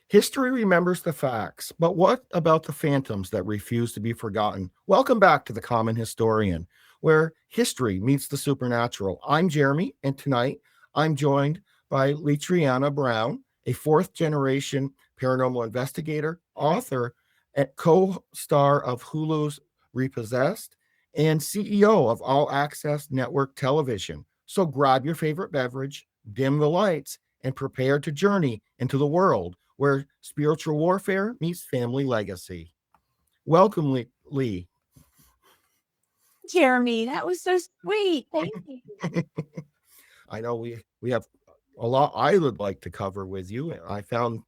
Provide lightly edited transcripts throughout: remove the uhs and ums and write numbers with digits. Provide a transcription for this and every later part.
History remembers the facts, but what about the phantoms that refuse to be forgotten? Welcome back to The Common Historian, where history meets the supernatural. I'm Jeremy, and tonight I'm joined by Leitreanna Brown, a fourth generation paranormal investigator, author, and co star of Hulu's Repossessed, and CEO of All Access Network Television. So grab your favorite beverage, dim the lights, and prepare to journey into the world where spiritual warfare meets family legacy. Welcome, Lee. Jeremy, that was so sweet. Thank you. I know we have a lot I would like to cover with you. I found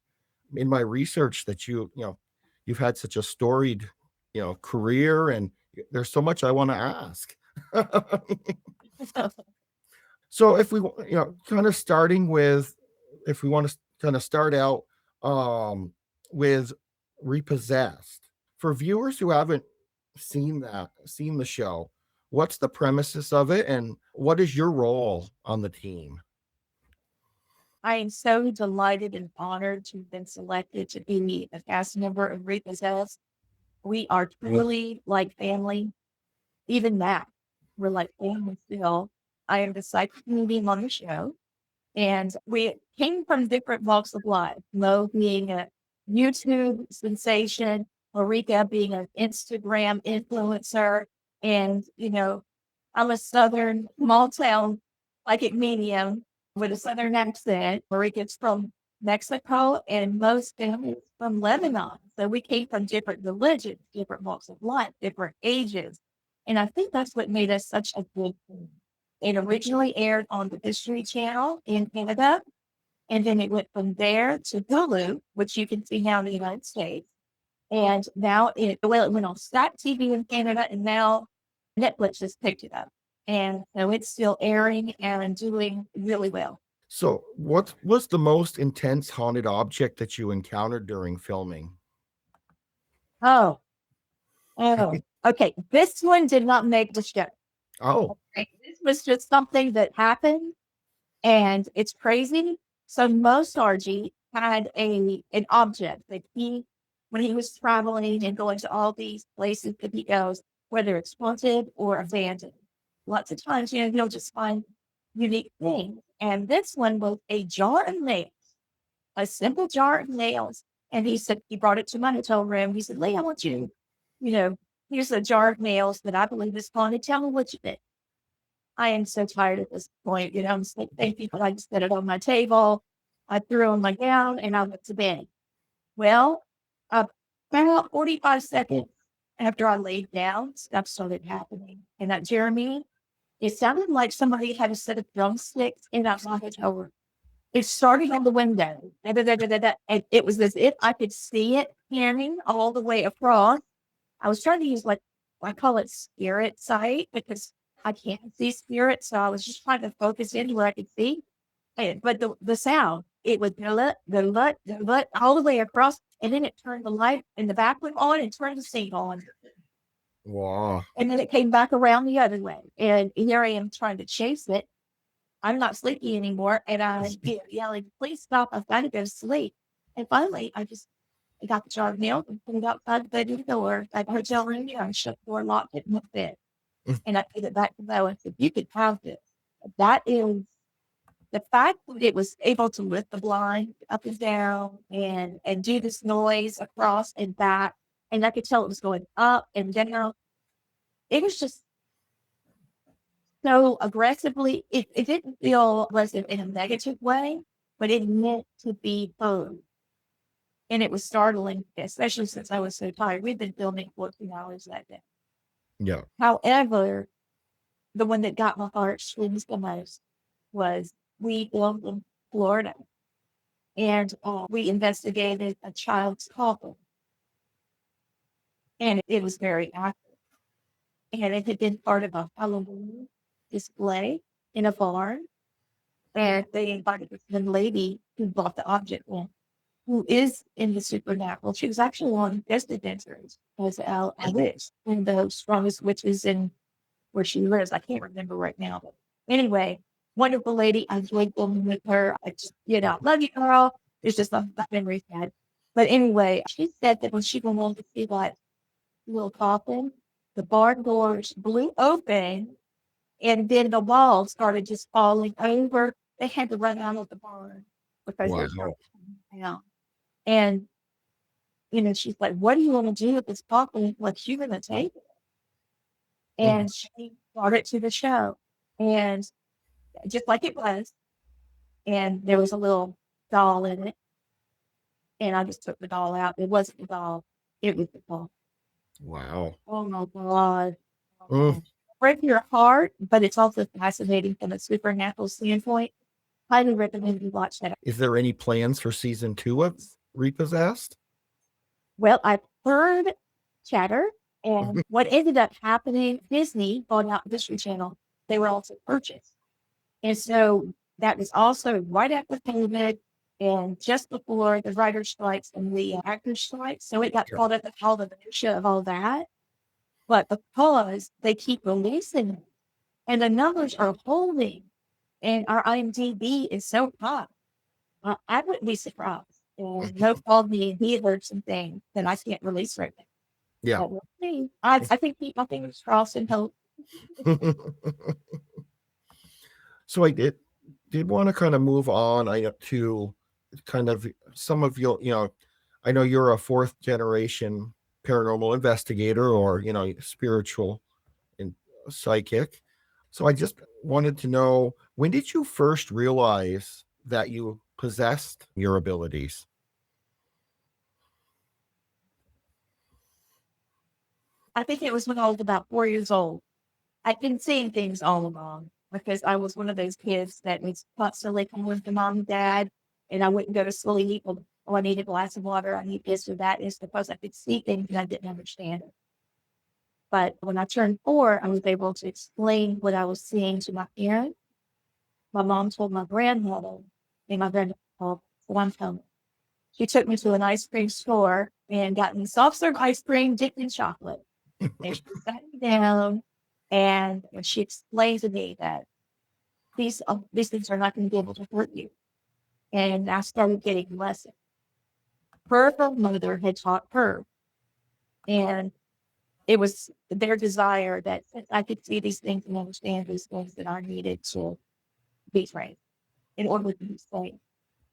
in my research that you've had such a storied career, and there's so much I want to ask. So if we kind of starting with, if we want to kind of start out with Repossessed, for viewers who haven't seen the show, what's the premises of it, and what is your role on the team? I am so delighted and honored to have been selected to be a cast member of Repossessed. We are truly like family. Even now, we're like family still. I am the psychic medium on the show, and we came from different walks of life. Mo being a YouTube sensation, Marika being an Instagram influencer, and I'm a Southern small town psychic medium with a Southern accent. Marika's from Mexico, and most families from Lebanon. So we came from different religions, different walks of life, different ages. And I think that's what made us such a good team. It originally aired on the History Channel in Canada, and then it went from there to Hulu, which you can see now in the United States. And now it went on Stat TV in Canada, and now Netflix has picked it up. And so it's still airing and doing really well. So, what was the most intense haunted object that you encountered during filming? Oh, okay. This one did not make the show. Oh, Okay. This was just something that happened, and it's crazy. So Mo Sargi had an object that when he was traveling and going to all these places that he goes, whether it's haunted or abandoned, lots of times, you'll just find unique things. And this one was a jar of nails, a simple jar of nails. And he said, he brought it to my hotel room. He said, Lee, I want you, you know, here's a jar of nails that I believe is haunted. Tell me what you think. I am so tired at this point. I'm so thankful I just set it on my table. I threw on my gown and I went to bed. Well, about 45 seconds after I laid down, stuff started happening. And that Jeremy, it sounded like somebody had a set of drumsticks in that my hotel room. It started on the window. Da, da, da, da, da, da, and it was as if I could see it panning all the way across. I was trying to use I call it spirit sight because I can't see spirit. So I was just trying to focus in where I could see. But the sound, it was the all the way across. And then it turned the light in the back room on and turned the scene on. wow. And then it came back around the other way. And here I am trying to chase it. I'm not sleepy anymore. And I get yelling, please stop. I've got to go to sleep. And finally, I got the jar of nails and put it outside the bedroom door at the hotel room. I shut the door, locked it, and went to bed. And I put it back to Mo and said, you could have this. That is the fact that it was able to lift the blind up and down and do this noise across and back. And I could tell it was going up and down. It was just so aggressively, it didn't feel aggressive in a negative way, but it meant to be heard. And it was startling, especially since I was so tired. We'd been filming 14 hours that day. Yeah. However, the one that got my heart strings the most was we filmed in Florida, and we investigated a child's coffin, and it was very active. And it had been part of a Halloween display in a barn, and they invited this young lady who bought the object in, who is in the supernatural. She was actually on Guest Adventures as a witch, one of the strongest witches in where she lives. I can't remember right now. But anyway, wonderful lady. I enjoyed filming with her. I just, love you, girl. It's just a memory had. But anyway, she said that when she went on to see that little coffin, the barn doors blew open and then the walls started just falling over. They had to run out of the barn because they Wow. started coming down. And, she's like, what do you want to do with this coffin? Like, you're going to take it. And she brought it to the show. And just like it was. And there was a little doll in it. And I just took the doll out. It wasn't the doll. It was the doll. Wow. Oh my God. Mm. Break your heart, but it's also fascinating from a supernatural standpoint. Highly recommend you watch that. Is there any plans for season 2 of Repossessed? Well, I've heard chatter, and what ended up happening, Disney bought out History Channel. They were also purchased. And so that was also right after COVID and just before the writer's strikes and the actors' strikes. So it got caught up in all the minutia of all that. But because they keep releasing it and the numbers are holding and our IMDb is so high, I wouldn't be surprised. And no called me and he alerts some things that I can't release right now. Yeah. But we'll see. I think keep my fingers crossed and hope. So I did want to kind of move on to kind of some of your, I know you're a 4th generation paranormal investigator or, spiritual and psychic. So I just wanted to know, when did you first realize that you possessed your abilities? I think it was when I was about 4 years old. I'd been seeing things all along because I was one of those kids that was constantly coming with the mom and dad, and I wouldn't go to sleep. Oh, I need a glass of water. I need this or that. It's because I could see things and I didn't understand it. But when I turned 4, I was able to explain what I was seeing to my parents. My mom told my grandmother, and my grandmother called one time. She took me to an ice cream store and got me soft serve ice cream dipped in chocolate. And she sat me down and she explained to me that these things are not going to be able to hurt you. And I started getting lessons. Her mother had taught her. And it was their desire that I could see these things and understand these things that I needed to be trained in order to be safe.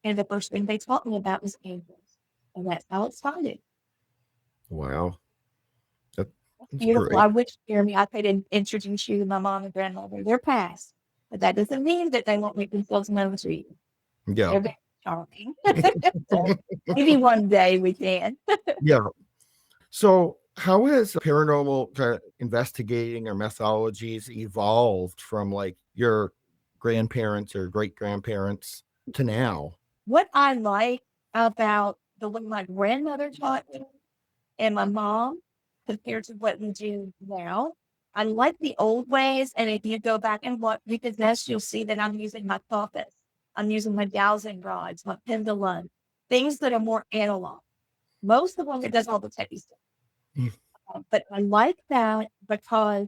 And the first thing they taught me about was angels. And that's how it started. Wow. That's Beautiful. great. I wish, Jeremy, I could introduce you to my mom and grandmother. They're past, but that doesn't mean that they won't make themselves known to you. Yeah. They're very charming. So maybe one day we can. Yeah. So how has paranormal kind of investigating or methodologies evolved from like your grandparents or great grandparents to now? What I like about the way my grandmother taught me and my mom compared to what we do now, I like the old ways. And if you go back and look Repossessed, you'll see that I'm using my compass. I'm using my dowsing rods, my pendulum, things that are more analog. Most of them, it does all the techie stuff. But I like that because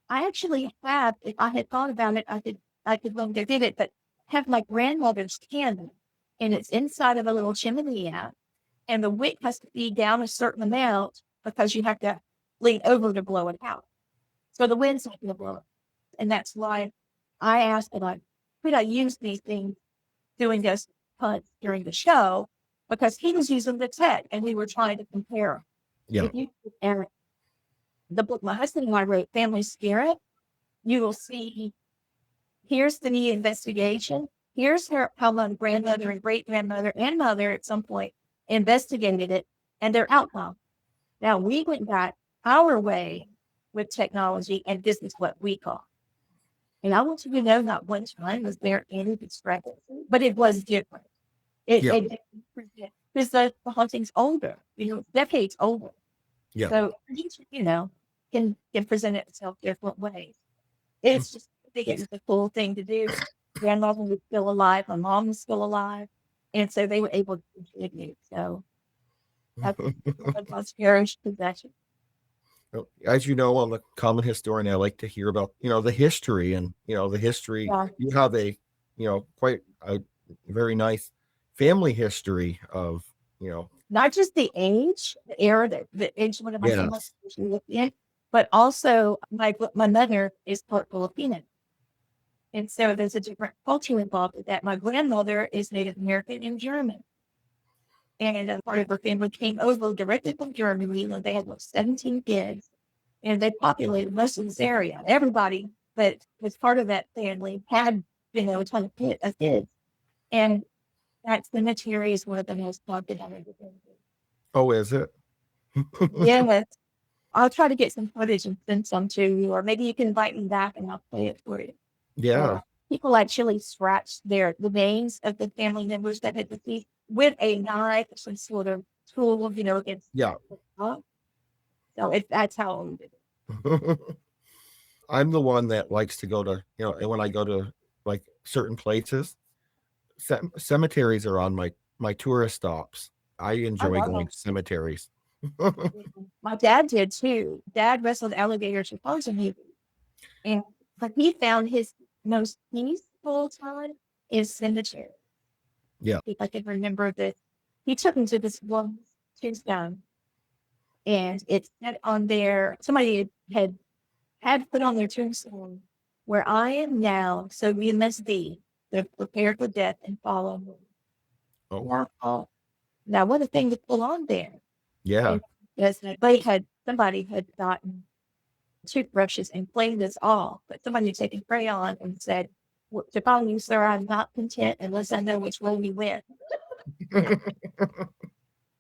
I actually have, if I had thought about it, I could when they did it, but have my grandmother's candle and it's inside of a little chimney out. And the wick has to be down a certain amount because you have to lean over to blow it out. So the wind's not going to blow it. And that's why I asked that could I use these things doing this punt during the show because he was using the tech and we were trying to compare them. Yeah. If you compare the book my husband and I wrote, Family Spirit, you will see here's the investigation. Here's how my grandmother and great grandmother and mother at some point investigated it and their outcome. Now we went back our way with technology, and this is what we call. And I want you to know, not one time was there any discrepancy, but it was different. Because the haunting's older, decades older. Yeah. So each, can present itself different ways. It's just it's a cool thing to do. Grandmother was still alive, my mom was still alive, and so they were able to contribute. So that's a most cherished possession. As you know, I'm a common historian. I like to hear about, the history and, the history. Yeah. You have quite a very nice family history of, not just the age, the era, the age one of my siblings Yes. lived in, but also my mother is part Filipino. And so there's a different culture involved with that. My grandmother is Native American and German. And part of her family came over directly from Germany. And they had like 17 kids. And they populated most of this area. Everybody that was part of that family had, a ton of kids. And that cemetery is one of the most popular. Oh, is it? Yes. I'll try to get some footage and send some to you, or maybe you can invite me back and I'll play it for you. Yeah. People actually scratched the names of the family members that had deceased with a knife, some sort of tool, against Yeah. the top. So that's how old it is. I'm the one that likes to go to, when I go to like certain places, cemeteries are on my tourist stops. I I enjoy love going them. to cemeteries. My dad did too. Dad wrestled alligators supposedly, and but he found his most peaceful time is cemetery. Yeah. If I can remember that, he took him to this one tombstone, and it said on there, somebody had put on their tombstone, "Where I am now, so we must be. They're prepared for death and follow me." Oh, Wow. Now, what a thing to pull on there. yeah. And yes, somebody had gotten toothbrushes and cleaned us all, but somebody had taken crayon and said, "To follow you, sir, I'm not content unless I know which way we went."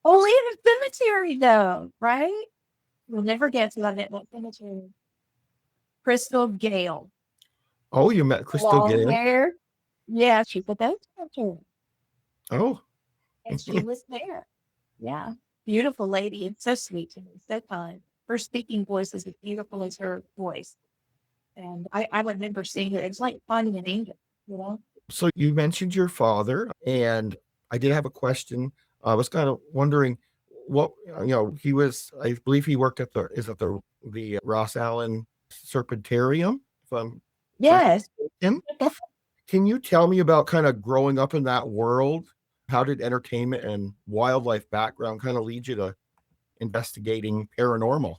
Only in a cemetery, though, right? You'll never guess what I met in that cemetery. Crystal Gale. Oh, you met Crystal Long Gayle? hair. Yeah, she's a ghost hunter. Oh, And she was there. Yeah. Beautiful lady and so sweet to me, so kind. Her speaking voice is as beautiful as her voice. And I remember seeing her. It's like finding an angel. so you mentioned your father, and I did have a question. I was kind of wondering what, I believe he worked at the Ross Allen Serpentarium, if I'm correct. Yes. Him? Can you tell me about kind of growing up in that world? How did entertainment and wildlife background kind of lead you to investigating paranormal?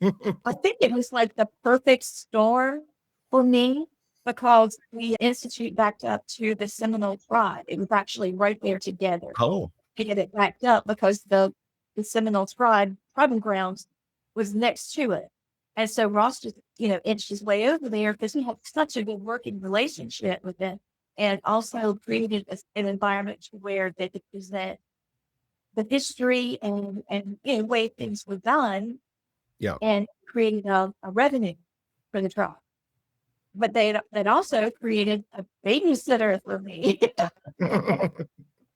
I think it was like the perfect storm for me because the institute backed up to the Seminole tribe. It was actually right there together. Oh, To get it backed up because the Seminole tribal grounds was next to it. And so Ross just, inched his way over there because he had such a good working relationship with it, and also created an environment where they could present the history and way things were done, yeah. and created a revenue for the tribe. But they'd also created a babysitter for me.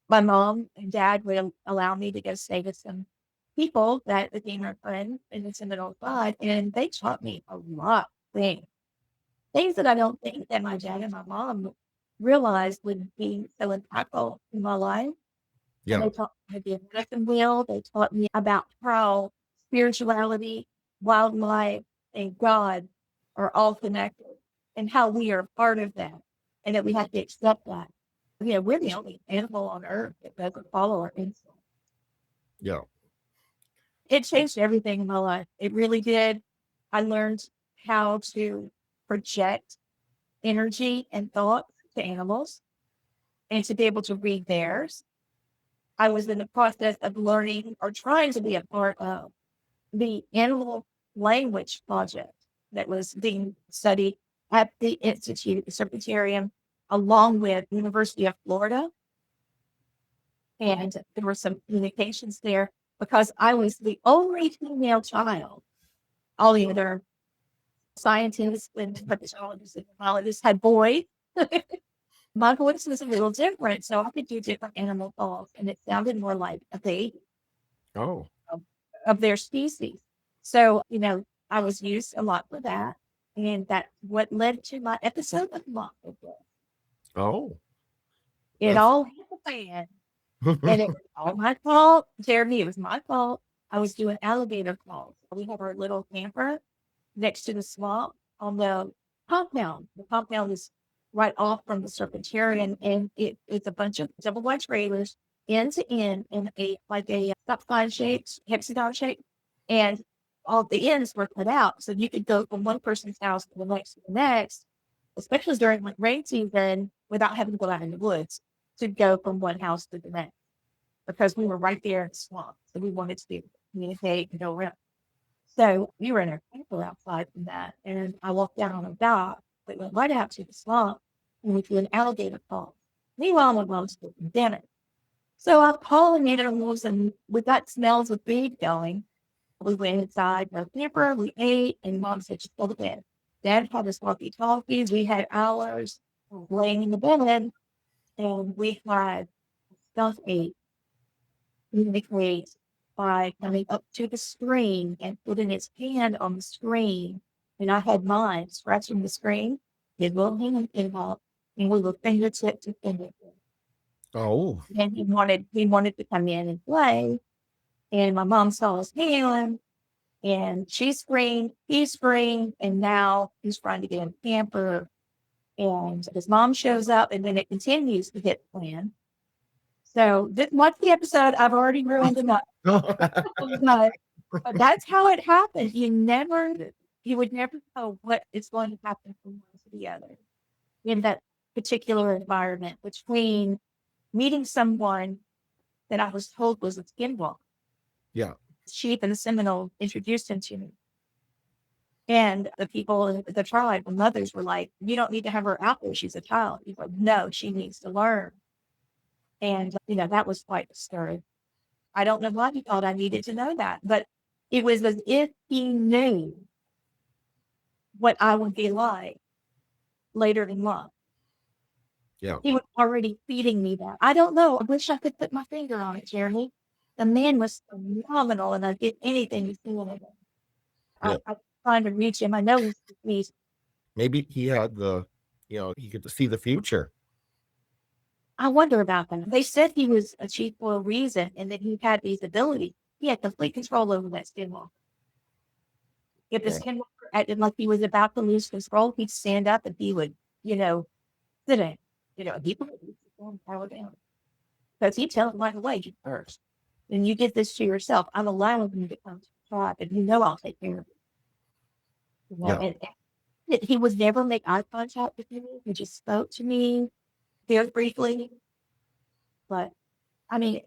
My mom and dad would allow me to go stay with some people that became our friends in the Seminole Tribe, and they taught me a lot of things that I don't think that my dad and my mom realized would be so impactful in my life. And Yeah. they taught me to be a medicine wheel. They taught me about how spirituality, wildlife, and God are all connected, and how we are part of that, and that we have to accept that. We're the only animal on earth that doesn't follow our instinct. Yeah. It changed everything in my life. It really did. I learned how to project energy and thought to animals and to be able to read theirs. I was in the process of learning or trying to be a part of the animal language project that was being studied at the Institute, the Serpentarium, along with University of Florida. And there were some communications there because I was the only female child. All the other scientists and herpetologists and biologists had boys. My voice was a little different, so I could do different animal calls, and it sounded more like a baby Oh, of, of their species. So, I was used a lot for that. And that's what led to my episode of Marley. oh. It all hit the fan. And it was all my fault, Jeremy. It was my fault. I was doing alligator calls. We have our little camper next to the swamp on the compound. The compound is right off from the Serpentarium, and it's a bunch of double wide trailers. end to end in a stop sign shape, hexagon shape, and all the ends were cut out, so you could go from one person's house to the next, especially during like rain season, without having to go out in the woods to go from one house to the next, because we were right there in the swamp, so we wanted to be able to communicate and go around. So we were in our camper outside from that, and I walked down on a dock that went right out to the swamp, and we threw an alligator call. Meanwhile, my mom's cooking dinner. So I pollinated animals, and we got smells of food going. We went inside our camper, we ate, and mom said, just go to bed. Dad had his walkie-talkies, we had ours laying in the bed, and we had stuff ate in the crate by coming up to the screen and putting its hand on the screen. And I had mine scratching the screen. His little hand came up, and we were fingertip to fingertip. Oh, And he wanted to come in and play. And my mom saw his hand, and she screamed, he screamed, and now he's trying to get in the camper. And his mom shows up, and then it continues to hit the plan. So watch the episode. I've already ruined enough. But that's how it happened. You would never know what is going to happen from one to the other in that particular environment, between meeting someone that I was told was a skinwalker. yeah, Chief and the Seminole introduced him to me. And the people in the tribe, the mothers were like, you don't need to have her out there. She's a child. He's like, no, she needs to learn. And, that was quite disturbing. I don't know why he thought I needed to know that, but it was as if he knew what I would be like later in life. yeah, He was already feeding me that. I don't know. I wish I could put my finger on it, Jeremy. The man was phenomenal, and I'd get anything to do with him. yeah. I'm trying to reach him. I know he's Maybe he had he could see the future. I wonder about that. They said he was a chief for a reason, and that he had these abilities. He had complete control over that skinwalker. If the Yeah. skinwalker acted like he was about to lose control, he'd stand up and he would, sit in. He would power down. Because he'd tell him right away, you first. And you did this to yourself. I'm allowing you to come to the tribe, and I'll take care of it. Yeah. And he would never make eye contact with me. He just spoke to me very briefly. But I mean,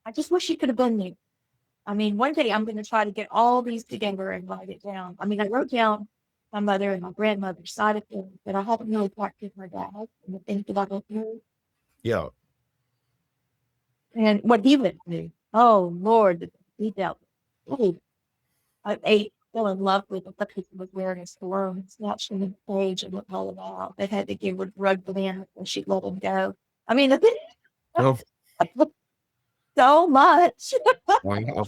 I just wish he could have been there. I mean, one day I'm going to try to get all these together and write it down. I mean, I wrote down my mother and my grandmother's side of things, but I haven't really practiced my dad and the things that I went through Yeah. and what he went through. Oh, Lord, he dealt with. Ooh, I fell in love with the people was wearing a storm and snatched him in the cage and looked all about. They had to give her drug the man when she let him go. I mean, Oh, so much. wow.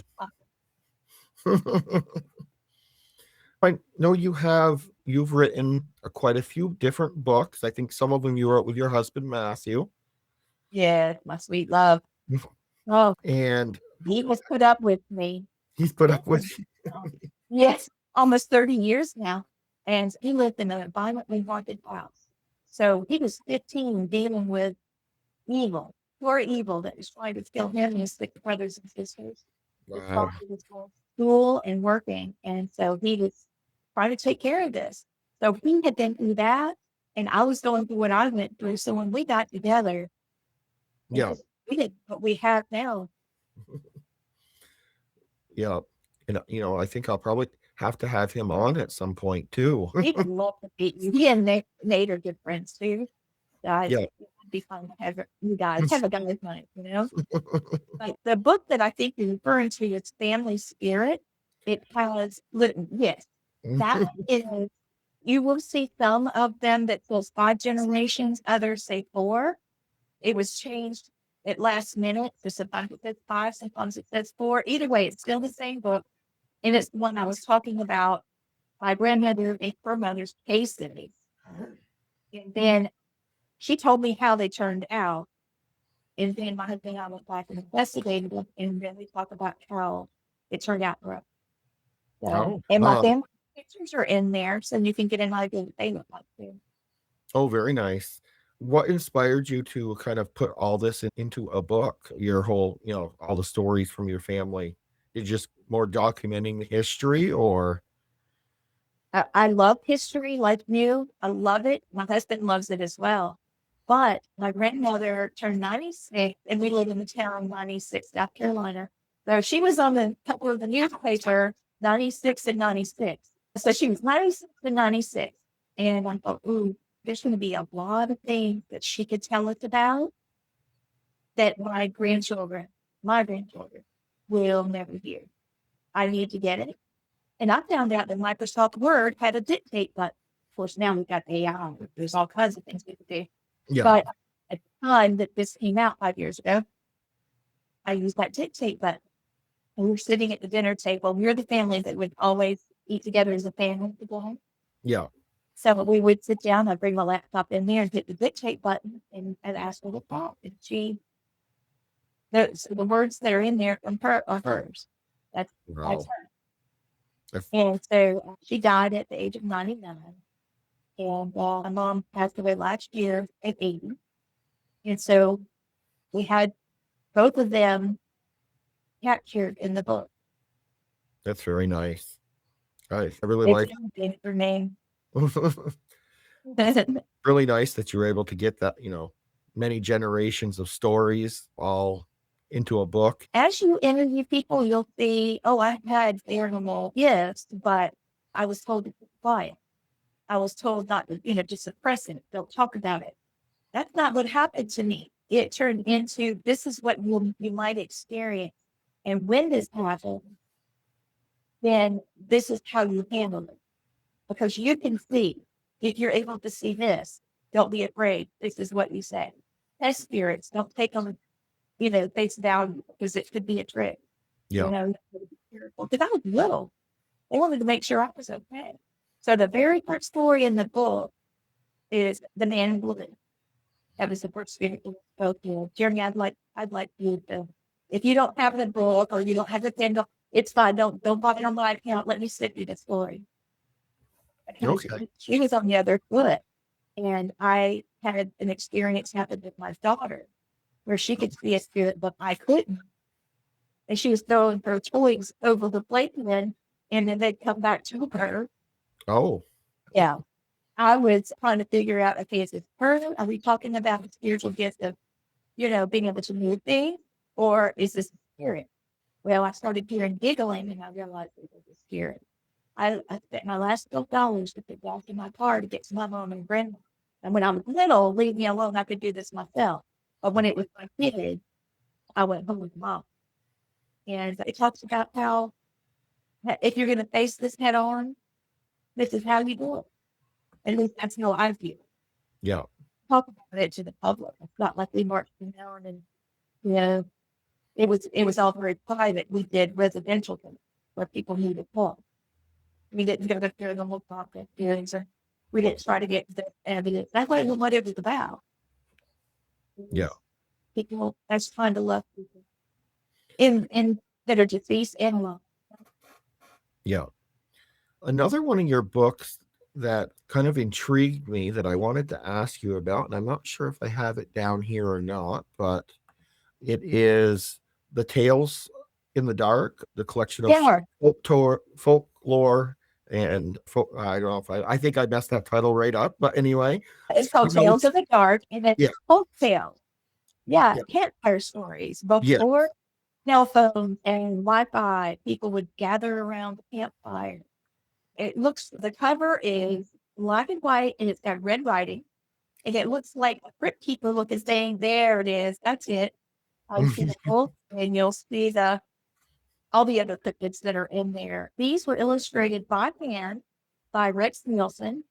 I know you've written quite a few different books. I think some of them you wrote with your husband Matthew. Yeah, my sweet love. Oh, And he has put up with me. he's put up with Yes, almost 30 years now. And he lived in a violently haunted house. So he was 15 dealing with evil, pure evil that was trying to kill him and his six brothers and sisters. His wow. father was going to school and working. And so he was trying to take care of this. So he had been through that. And I was going through what I went through. So when we got together, Yeah. we did what we have now. Yeah. And I think I'll probably have to have him on at some point too. He would love to meet you. He and Nate are good friends too. Guys, Yeah. it would be fun to have you guys have a guy's night, But the book that I think you're referring to is Family Spirit. It has, yes, that is, you will see some of them that says 5 generations, others say 4. It was changed at last minute. So sometimes it says 5, sometimes it says 4. Either way, it's still the same book. And it's the one I was talking about. My grandmother and her mother's cases. And then she told me how they turned out. And then my husband and I went back and investigated them, and then we talked about how it turned out for us. So, and my family pictures are in there, so you can get an idea what they look like too. Oh, very nice. what inspired you to kind of put all this into a book? Your whole, all the stories from your family. Is just more documenting the history, or I love history like you. I love it. My husband loves it as well. But my grandmother turned 96, and we live in the town 96, South Carolina. So she was on the cover of the newspaper 96 and 96. So she was 96 and 96. And I thought, ooh, there's going to be a lot of things that she could tell us about that my grandchildren, will never hear. I need to get it. And I found out that Microsoft Word had a dictate button. Of course, now we've got AI. There's all kinds of things we can do. yeah, But at the time that this came out 5 years ago, I used that dictate button. And we're sitting at the dinner table. We're the family that would always eat together as a family together. yeah, So we would sit down. I'd bring my laptop in there and hit the dictate button and ask her to talk. And the words that are in there from her are hers. That's wow, her. If- And so she died at the age of 99. And my mom passed away last year at 80. And so we had both of them captured in the book. that's very nice. I really It's like. her name. Really nice that you were able to get that, many generations of stories all into a book. As you interview people, you'll see, oh, I had paranormal, yes, but I was told to be quiet. I was told not to, to suppress it. Don't talk about it. That's not what happened to me. It turned into, this is what you might experience. And when this happens, then this is how you handle it. Because you can see, if you're able to see this, don't be afraid. This is what you say. Test spirits, don't take them, face value, because it could be a trick. Yeah, Because I was little. They wanted to make sure I was okay. So the very first story in the book is The Man in Blue. That was the first spirit we spoke to. Jeremy, I'd like you to, if you don't have the book or you don't have the Kindle, it's fine. Don't bother on my account. Let me send you the story. Because okay, she was on the other foot. And I had an experience happen with my daughter where she could see a spirit, but I couldn't. And she was throwing her toys over the playpen, and then they'd come back to her. oh, Yeah. I was trying to figure out, okay, is it her? Are we talking about the spiritual gift of, being able to move things? Or is this a spirit? Well, I started hearing giggling, and I realized it was a spirit. I spent my last $12 to put gas in my car to get to my mom and grandma. And when I was little, leave me alone, I could do this myself. But when it was my kid, I went home with mom. And it talks about how if you're going to face this head on, this is how you do it. At least that's how I feel. yeah, Talk about it to the public. It's not like we marched down and, it was all very private. We did residential things where people knew to talk. We didn't go to paranormal topic hearings, or we didn't try to get the evidence. That's what it was about. yeah, People that's trying to love people in that are deceased and alive. yeah. Another one of your books that kind of intrigued me that I wanted to ask you about, and I'm not sure if I have it down here or not, but it is The Tales in the Dark, the collection of Yeah, folklore and I don't know if I think I messed that title right up, but anyway, it's called Tales of the Dark, and it's yeah, folk tales. Yeah, yeah, campfire stories. yeah. Before cell phones and Wi-Fi, people would gather around the campfire. The cover is black and white, and it's got red writing, and it looks like a crypt keeper looking saying, there it is, that's it. You see the wolf, and you'll see all the other cryptids that are in there. These were illustrated by hand by Rex Nielsen.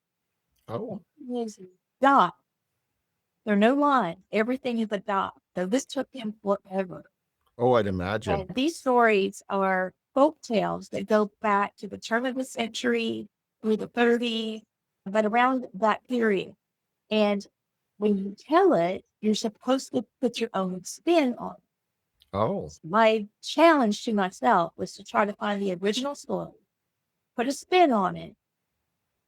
Oh, Using dot. There are no lines. Everything is a dot. So this took him forever. oh, I'd imagine. And these stories are folk tales that go back to the turn of the century through the 30s, but around that period. And when you tell it, you're supposed to put your own spin on it. Oh, My challenge to myself was to try to find the original story, put a spin on it,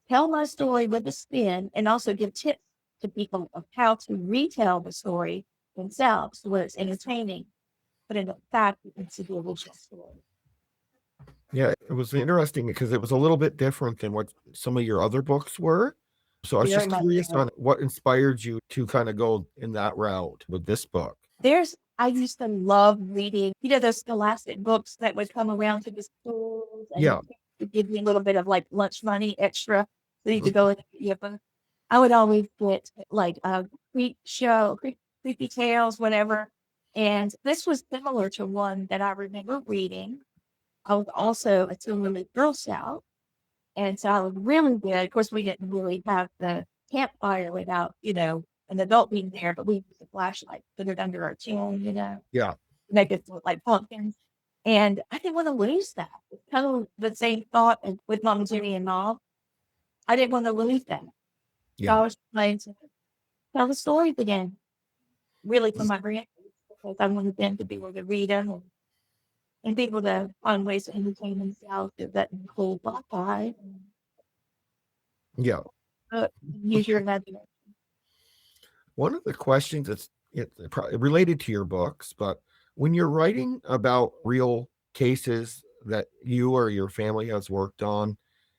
tell my story with a spin, and also give tips to people of how to retell the story themselves, where it's entertaining, but in fact, it's the original story. Yeah, it was interesting because it was a little bit different than what some of your other books were. So I was Very just much curious so. on what inspired you to kind of go in that route with this book. I used to love reading, those scholastic books that would come around to the schools and Yeah. give you a little bit of like lunch money extra so you could go and get your book. I would always get like a creepy tales, whatever. And this was similar to one that I remember reading. I was also a Timberlake Girl Scout. And so I was really good. Of course, we didn't really have the campfire without, an adult being there, but we used a flashlight, put it under our chin, Yeah. make it look like pumpkins. And I didn't want to lose that. It's kind of the same thought with Mama Jenny and Mom. I didn't want to lose that. So Yeah. I was trying to tell the stories again, really for my grandkids, because I wanted them to be able to read them and be able to find ways to entertain themselves that include Popeye, Yeah. use your imagination. One of the questions that's related to your books, but when you're writing about real cases that you or your family has worked on,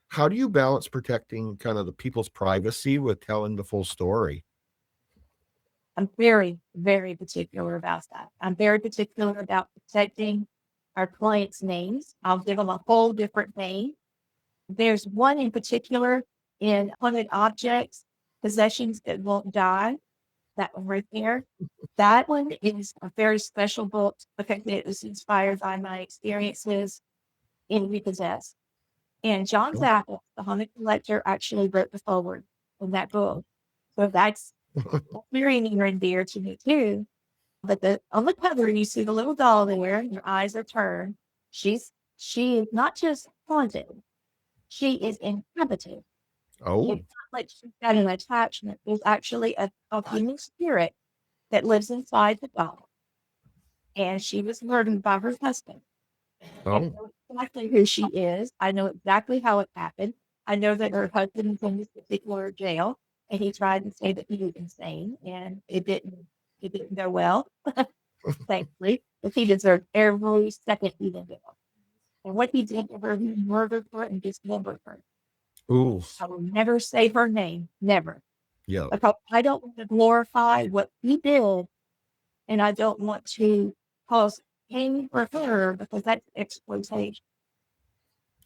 how do you balance protecting kind of the people's privacy with telling the full story? I'm very, very particular about that. I'm very particular about protecting our clients' names. I'll give them a whole different name. There's one in particular in haunted objects, possessions that won't die. That one right there. That one is a very special book because it was inspired by my experiences in Repossessed. And John Oh. Zappa, the haunted collector, actually wrote the foreword in that book. So that's very near and dear to me too. But on the cover, you see the little doll there, and her eyes are turned. She is not just haunted; she is inhabited. Oh. It's not like she's got an attachment. There's actually a human spirit that lives inside the doll, and she was murdered by her husband. I Oh. know exactly who she is. I know exactly how it happened. I know that her husband is in this particular jail, and he tried to say that he was insane, and it didn't go well, thankfully, because he deserved every second he did it. And what he did to her, he murdered her and dismembered her. Ooh. I will never say her name, never, Yeah. because I don't want to glorify what he did, and I don't want to cause pain for her because that's exploitation.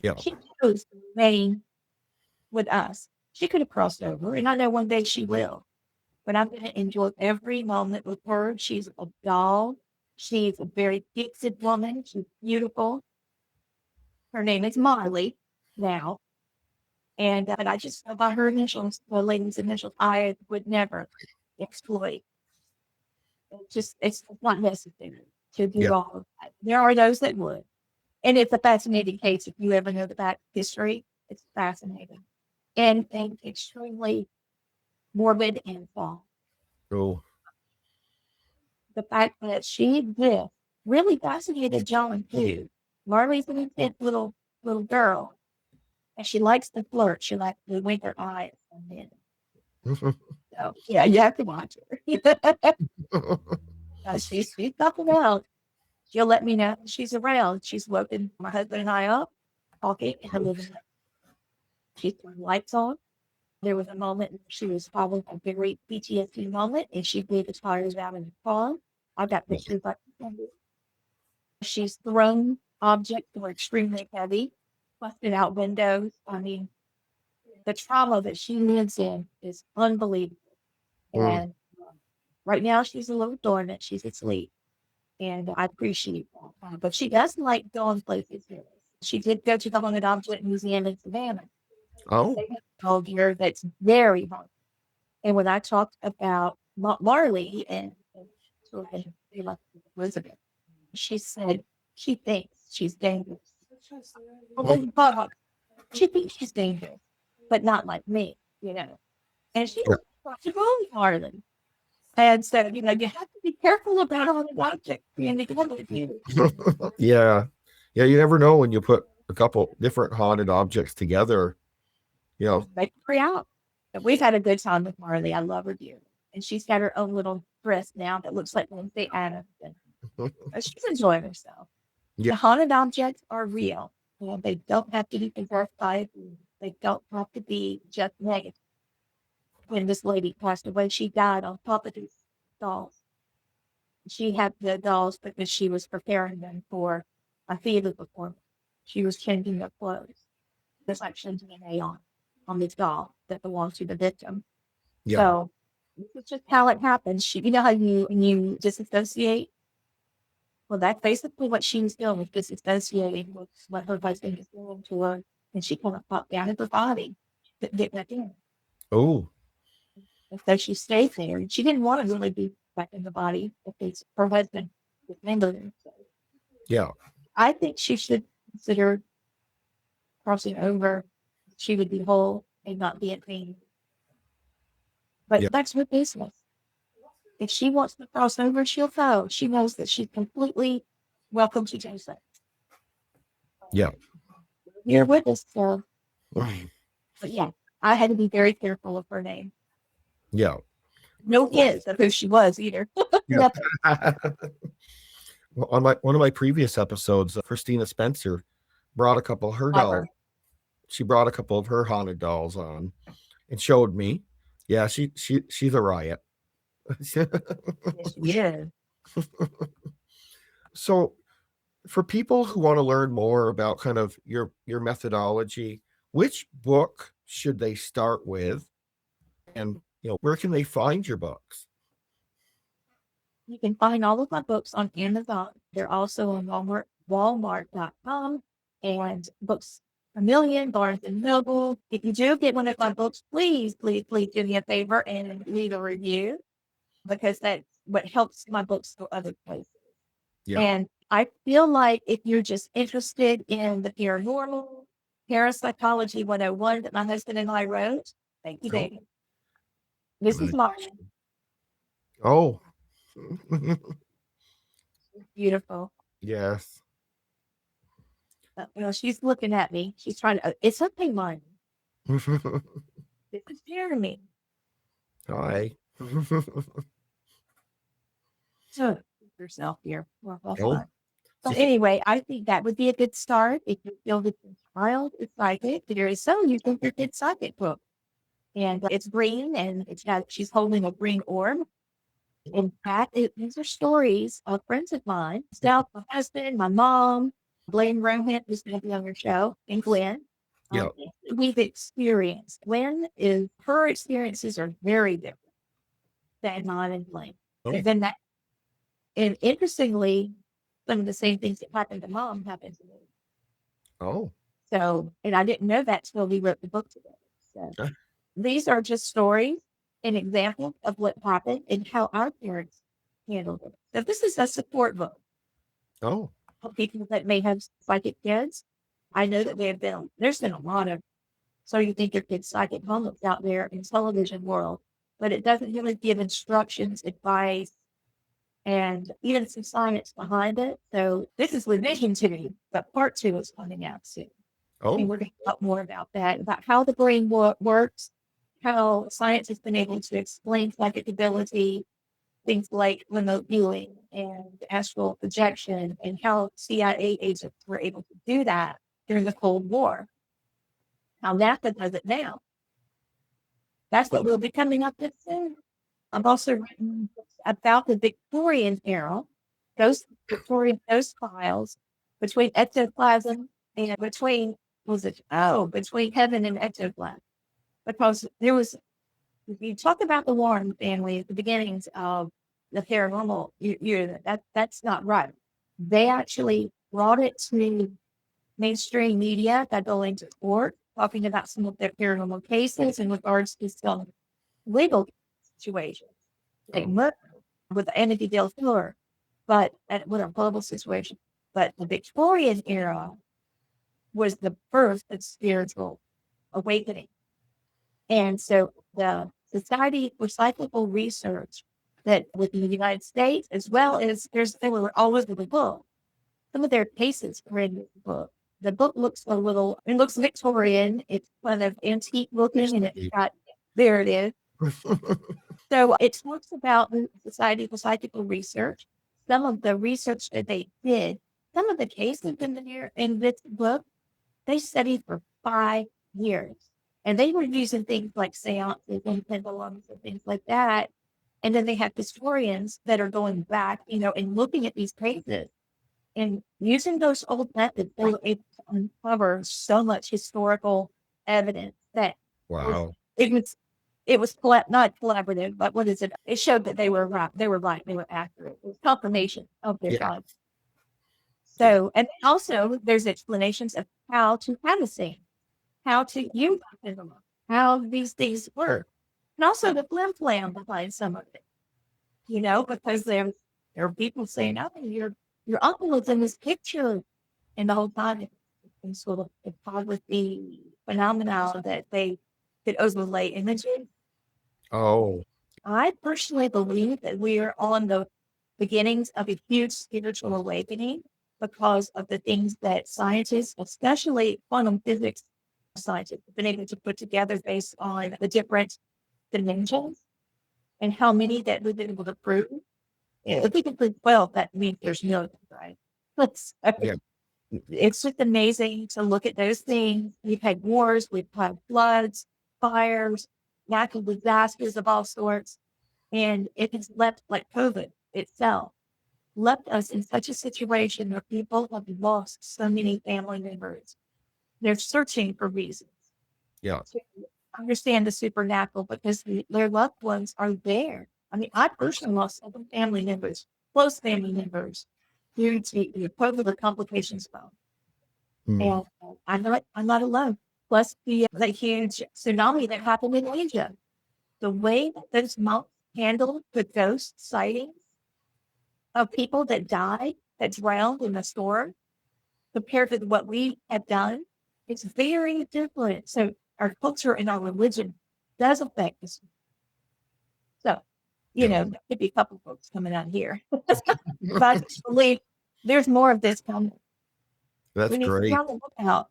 Yeah. She chose to remain with us. She could have crossed over, and I know one day she will. But I'm going to enjoy every moment with her. She's a doll. She's a very gifted woman. She's beautiful. Her name is Marley now. And but I just know by her initials, the lady's initials, I would never exploit. It's not necessary to do Yeah. all of that. There are those that would. And it's a fascinating case. If you ever know the back history, it's fascinating and extremely morbid and fall. Oh. The fact that she exists really fascinated John too. Marley's an intense little girl, and she likes to flirt. She likes to wink her eyes and then. So yeah, you have to watch her. She's not around. She'll let me know she's around. She's woken my husband and I up talking in the living room. She's turned lights on. There was a moment she was following a very PTSD moment, and she blew the tires out in the car. I got pictures like she's thrown objects that were extremely heavy, busted out windows. I mean, the trauma that she lives in is unbelievable. Mm. And right now, she's a little dormant. She's asleep. And I appreciate that. But she doesn't like going places. She did go to the Haunted Object Museum in Savannah. Oh. They have a dog here that's very haunted. And when I talked about Marley and Elizabeth, she said she thinks she's dangerous. But she thinks she's dangerous, but not like me. And she's really Marley. And so, you have to be careful about all the objects being together with you. Yeah. Yeah. You never know when you put a couple different haunted objects together. You know, They free out. But we've had a good time with Marley. I love her dearly. And she's got her own little dress now that looks like Wednesday Addams. And she's enjoying herself. Yeah. The haunted objects are real. You know, they don't have to be possessed by a demon. They don't have to be just negative. When this lady passed away, she died on top of these dolls. She had the dolls because she was preparing them for a theater performance. She was changing their clothes. There's actually DNA on this doll that belongs to the victim. Yeah. So this is just how it happens. You know how you disassociate? Well, that's basically what she was doing, was disassociating with what her husband was doing to her, and she kind of popped out of her body, couldn't get back in. Oh. And so she stayed there, and she didn't want to really be back in the body because her husband was remembering. So Yeah. I think she should consider crossing over. She would be whole and not be in pain. But Yeah. that's her business. If she wants to cross over, she'll go. She knows that she's completely welcome to do so. Yeah. You're with us, so. But yeah, I had to be very careful of her name. Yeah. No hints of who she was either. Yeah. Well, on one of my previous episodes, Christina Spencer brought a couple of her dolls. She brought a couple of her haunted dolls on and showed me. Yeah, she's a riot. Yeah. So for people who want to learn more about kind of your methodology, which book should they start with? And where can they find your books? You can find all of my books on Amazon. They're also on Walmart.com and Books a Million, Barnes and Noble. If you do get one of my books, please, please, please do me a favor and leave a review, because that's what helps my books go other places. Yeah. And I feel like if you're just interested in the paranormal, Parapsychology 101 that my husband and I wrote, thank you, baby. This is Marley. Oh. Beautiful. Yes. She's looking at me. She's trying to, it's okay, Marley. This is Jeremy. Hi. So, yourself here. Oh. So anyway, I think that would be a good start if you feel that your child is psychic. Very so, you think your kid's psychic book. And it's green, and she's holding a green orb. In fact, these are stories of friends of mine. Stout, my husband, my mom, Blaine Rohan, who's going to be on your show, and Glenn. Yeah. We've experienced. Her experiences are very different than mine and Blaine. Oh. And interestingly, some of the same things that happened to mom happened to me. Oh. So, and I didn't know that till we wrote the book together. So these are just stories and examples of what happened and how our parents handled it. So this is a support book. Oh. For people that may have psychic kids. I know that there's been a lot of, so you think your kid's psychic moments out there in television world, but it doesn't really give instructions, advice, and even some science behind it. So this is revision 2, but part 2 is coming out soon. Oh. And we're going to talk more about that, about how the brain works, how science has been able to explain psychic ability, things like remote viewing and astral projection, and how CIA agents were able to do that during the Cold War. How NASA does it now. That's what will be coming up this soon. I've also written books about the Victorian era, those files between ectoplasm and between heaven and ectoplasm. Because if you talk about the Warren family at the beginnings of the paranormal, that's not right. They actually brought it to mainstream media by going to court, talking about some of their paranormal cases in regards to some legal situations. Like murder with the Andy Del Fuller, but with a global situation. But the Victorian era was the birth of spiritual awakening. And so the Society for Psychical Research that within the United States, as well as they were all over the book. Some of their cases were in the book. The book looks Victorian. It's kind of antique looking, and it's got There it is. So it talks about the Society for Psychical Research, some of the research that they did, some of the cases in this book, they studied for 5 years. And they were using things like seances and pendulums and things like that. And then they have historians that are going back, and looking at these cases and using those old methods. They were able to uncover so much historical evidence that was, Wow. not collaborative, but what is it? It showed that they were right. They were right. They were accurate. It was confirmation of their Yeah. God. Yeah. So, and also there's explanations of how to have a scene, how to use them, how these things work, and also the flim flam behind some of it. Because there are people saying, "Oh, your uncle is in this picture," and the whole time it's sort of a photography phenomenon that they could overlay images. Oh, I personally believe that we are on the beginnings of a huge spiritual awakening because of the things that scientists, especially quantum physics scientists, have been able to put together based on the different dimensions and how many that we've been able to prove. If we can prove 12, that means there's no, right? Let's, yeah. it's just amazing to look at those things. We've had wars, we've had floods, fires, natural disasters of all sorts. And it has left, like COVID itself, left us in such a situation where people have lost so many family members. They're searching for reasons Yeah. to understand the supernatural because their loved ones are there. I mean, I personally lost 7 family members, close family members, due to the COVID complications from. Mm. And I'm not alone. Plus the huge tsunami that happened in Asia. The way that those monks handled the ghost sightings of people that died, that drowned in the storm, compared to what we have done, it's very different. So our culture and our religion does affect us. So, Yeah. there could be a couple folks coming out here. But I just believe there's more of this coming. That's We need to be great. on the lookout.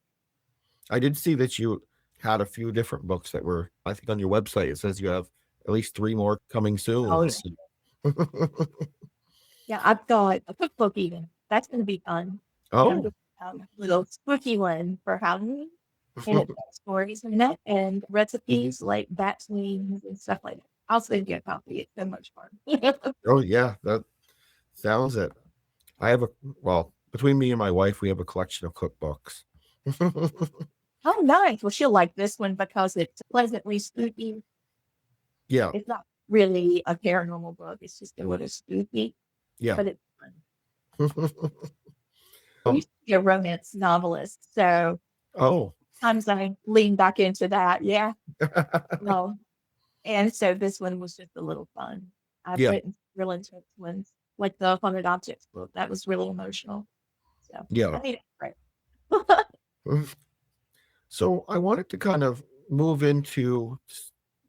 I did see that you had a few different books that were, I think on your website, it says you have at least 3 more coming Oh, soon. yeah. Yeah, I've got a cookbook even. That's going to be fun. Oh, And little spooky one for Halloween. And it's got stories in it and recipes like bat wings and stuff like that. I'll send you a copy. It's so much fun. oh yeah, that sounds it. I have well, between me and my wife, we have a collection of cookbooks. Oh, nice. Well, she'll like this one because it's pleasantly spooky. Yeah, It's not really a paranormal book. It's just a little spooky, yeah. but it's fun. I used to be a romance novelist, so Oh, sometimes I lean back into that. Yeah. No. And so this one was just a little fun. I've yeah, written real intense ones, like the Haunted Objects book. That was really emotional. So yeah. I mean, it's great. So I wanted to kind of move into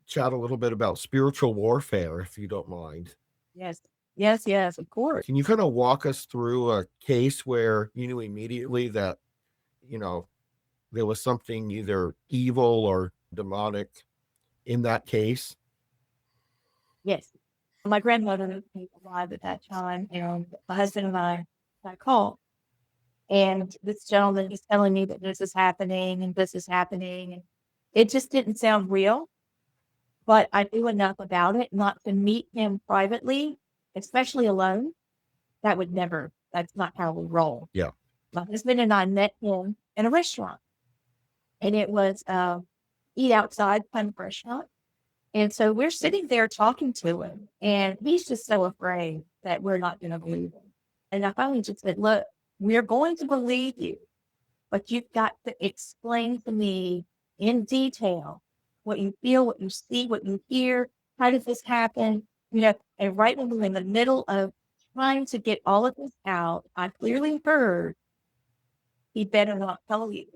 chat a little bit about spiritual warfare, if you don't mind. Yes. Yes, yes, of course. Can you kind of walk us through a case where you knew immediately that, you know, there was something either evil or demonic in that case? Yes. My grandmother was alive at that time, and my husband and I got called. And this gentleman is telling me that this is happening and this is happening. And it just didn't sound real. But I knew enough about it not to meet him privately, especially alone. That's not how we roll. Yeah. My husband and I met him in a restaurant, and it was eat outside kind of restaurant. And so we're sitting there talking to him, and he's just so afraid that we're not going to believe him. And I finally just said, "Look, we're going to believe you, but you've got to explain to me in detail what you feel, what you see, what you hear. How did this happen?" And right when we were in the middle of trying to get all of this out, I clearly heard, "He better not tell you."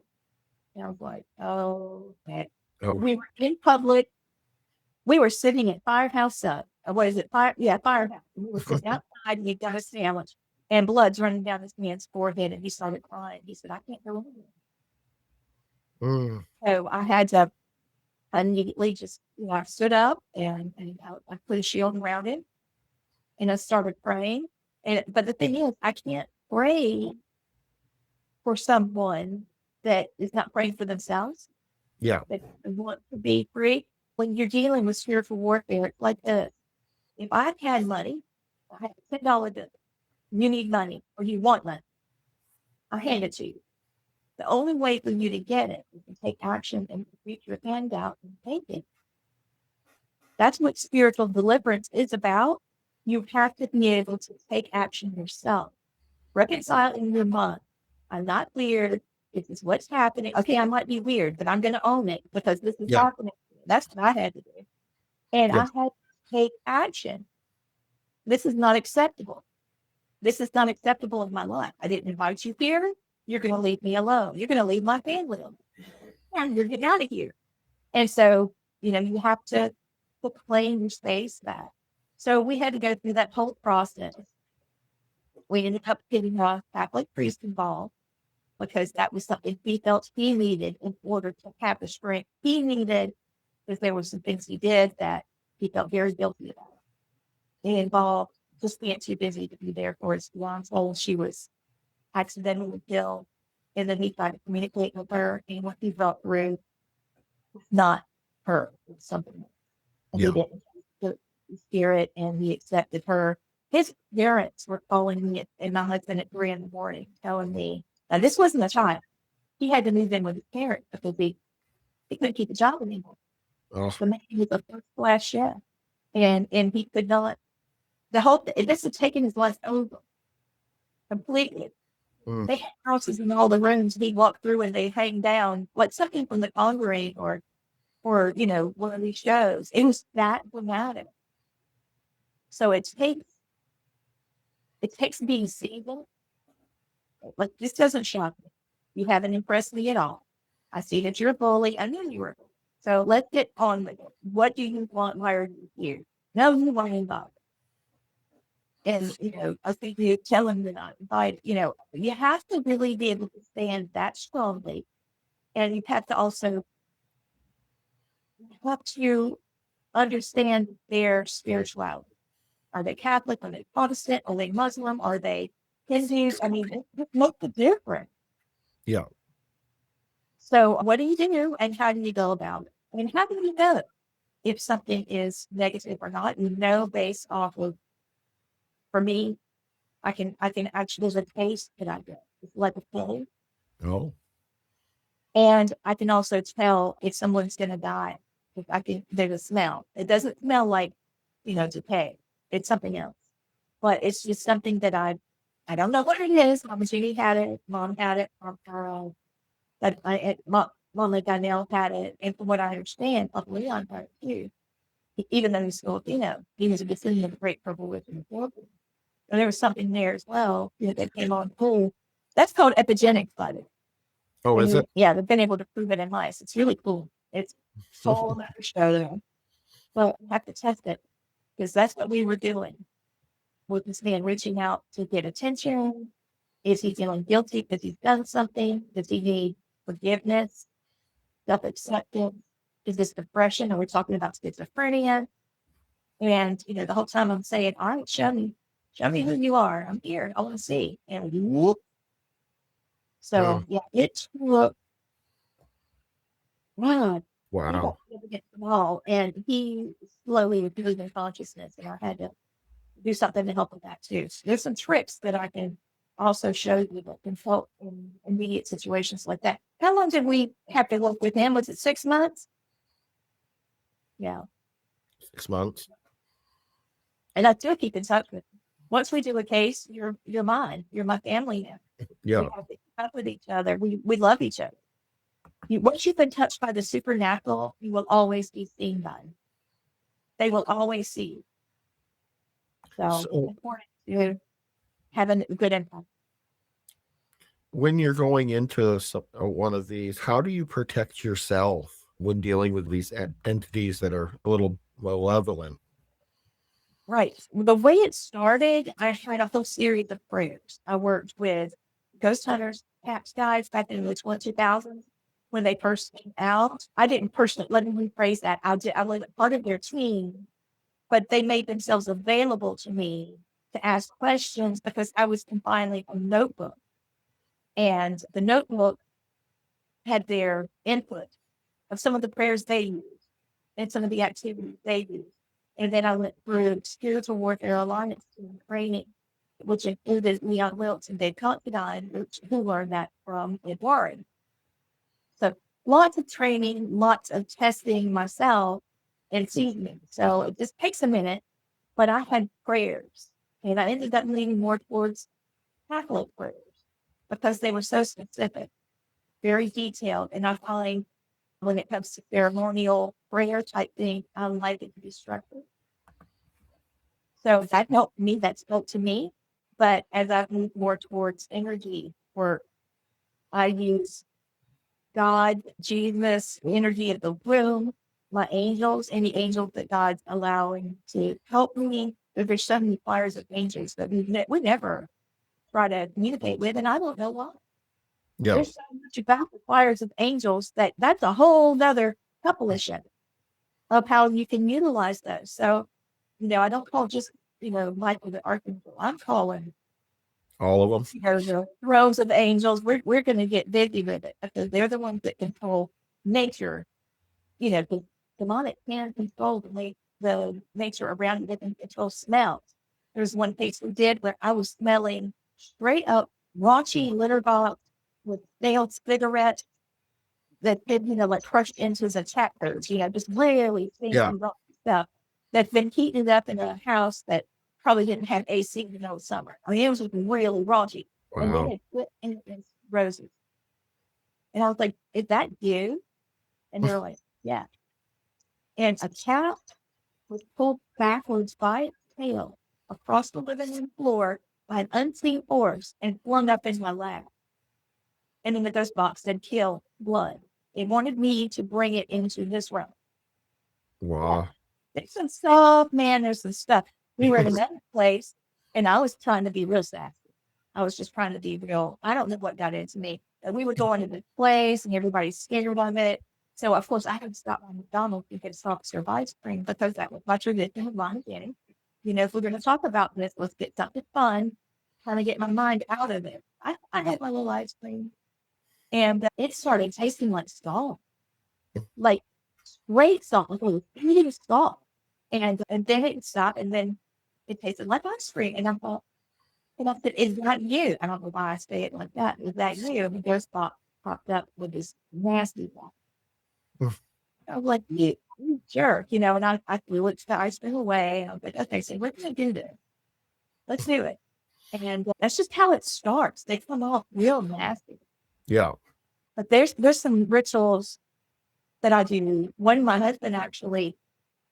And I was like, "Oh, okay." Oh, We were in public. We were sitting at Firehouse what is it? Firehouse. We were sitting outside and he got a sandwich and blood's running down this man's forehead and he started crying. He said, "I can't go in." mm, So I I immediately just, I stood up and I put a shield around it and I started praying. But the thing is, I can't pray for someone that is not praying for themselves, Yeah. that want to be free. When you're dealing with spiritual warfare, it's like this. If I had money, I had $10 bill. You need money or you want money, I hand it to you. The only way for you to get it is to take action and reach your hand out and take it. That's what spiritual deliverance is about. You have to be able to take action yourself. Reconcile in your mind. I'm not weird. This is what's happening. Okay, I might be weird, but I'm going to own it because this is Yeah. happening. That's what I had to do. And I Yeah. had to take action. This is not acceptable. This is not acceptable in my life. I didn't invite you here. You're going to leave me alone. You're going to leave my family alone. And you're getting out of here. And so, you have to claim your space back. So we had to go through that whole process. We ended up getting a Catholic priest involved because that was something he felt he needed in order to have the strength he needed, because there were some things he did that he felt very guilty about. It involved just being too busy to be there for his fiancée. She was accidentally killed. And then he tried to communicate with her, and what he felt through was not her, it was something else. And he Yeah. didn't the spirit, and he accepted her. His parents were calling me and my husband at 3 a.m, telling me, now this wasn't a child. He had to move in with his parents because he couldn't keep a job anymore. Oh. The man was a first class chef, and he could not. This had taken his life over completely. Mm. They had houses in all the rooms he'd walk through, and they hang down like something from The Conjuring or one of these shows. It was that dramatic. So it takes being seasoned. Like, this doesn't shock me. You haven't impressed me at all. I see that you're a bully. I knew you were a bully. So let's get on with it. What do you want? Why are you here? No, you weren't involved. And, I think you tell him you're not invited. You have to really be able to stand that strongly. And you have to also have to understand their spirituality. Are they Catholic? Are they Protestant? Are they Muslim? Are they Hindus? I mean, it makes a difference. Yeah. So what do you do and how do you go about it? I mean, how do you know if something is negative or not? Based off of, for me, I can actually, there's a taste that I get. It's like a feeling. Oh. And I can also tell if someone's going to die. If there's a smell. It doesn't smell like, decay. It's something else. But it's just something that I don't know what it is. Mama Judy had it. Mom had it. Mama Danielle had it. And from what I understand, Uncle Leon had it too. Even though he's Filipino, he was a descendant of the Great Purple Witch in the Philippines. And there was something there as well that came on cool. That's called epigenetics, by the way. Oh, is it? Yeah, they've been able to prove it in mice. It's really cool. It's a whole other show there. Well, I have to test it because that's what we were doing with this man reaching out to get attention. Is he feeling guilty because he's done something? Does he need forgiveness, self-acceptance? Is this depression? Are we talking about schizophrenia? And, the whole time I'm saying, all right, show me who you are. I'm here. I want to see. And whoop. So, Oh, yeah, it took, wow, he got wow. against the wall, and he slowly was losing consciousness, and I had to do something to help with that too. So there's some tricks that I can also show you that can help in immediate situations like that. How long did we have to work with him? Was it 6 months? Yeah. 6 months. And I still keep in touch with him. Once we do a case, you're mine. You're my family now. We Yeah. have to keep up with each other. We love each other. Once you've been touched by the supernatural, you will always be seen by them. They will always see you. So it's So important to have a good impact. when you're going into one of these, how do you protect yourself when dealing with these entities that are a little malevolent? Right. The way it started, I had a whole series of prayers. I worked with ghost hunters, tax guys back in the 2000s. when they first came out. I didn't personally, let me rephrase that. I was part of their team, but they made themselves available to me to ask questions because I was compiling a notebook. And the notebook had their input of some of the prayers they used and some of the activities they used. And then I went through Spiritual Warfare Alliance training, which included Leon Wilkes and Dave Considine, who learned that from Ed Warren. So lots of training, lots of testing myself and seasoning. So it just takes a minute, but I had prayers and I ended up leaning more towards Catholic prayers because they were so specific, very detailed. And I find when it comes to ceremonial prayer type thing, I like it to be structured. So that helped me, that spoke to me. But as I've moved more towards energy work, I use God, Jesus, the energy of the room, my angels, any angels that God's allowing to help me. There's so many fires of angels that we never try to communicate with, and I don't know why. Yeah. There's so much about the fires of angels that's a whole nother couple of shit of how you can utilize those. So, I don't call just, Michael the Archangel. I'm calling All of them. the thrones of angels. We're going to get busy with it because they're the ones that control nature. The demonic can control the nature around it. They can control smells. There's one case we did where I was smelling straight up raunchy litter box with nailed cigarette that had, like crushed into the chapters, just really Yeah. stinky raunchy stuff that's been heated up in a house that probably didn't have AC in the summer. I mean, it was really raunchy. And then Wow. it put in roses. And I was like, is that you? And they're like, yeah. And a cat was pulled backwards by its tail across the living room floor by an unseen force and flung up in my lap. And in the ghost box said, kill blood. It wanted me to bring it into this realm. Yeah. Wow. There's some stuff, man. There's some stuff. We were in another place, and I was trying to be real sassy. I was just trying to be real. I don't know what got into me. We were going to this place, and everybody's scared of it. So, of course, I had to stop by McDonald's to get a soft serve ice cream because that was my tradition of my beginning. If we're going to talk about this, let's get something fun, kind of get my mind out of it. I had my little ice cream, and it started tasting like salt, like great salt, like a eating salt. And then it stopped, and then it tasted like ice cream. And I thought, is that you? I don't know why I say it like that. Is that you? And the ghost box popped up with this nasty one. I was like, you jerk, and I threw it the ice cream away. I was like, okay, so we're going to do this. Let's do it. And that's just how it starts. They come off real nasty. Yeah. But there's some rituals that I do. One my husband actually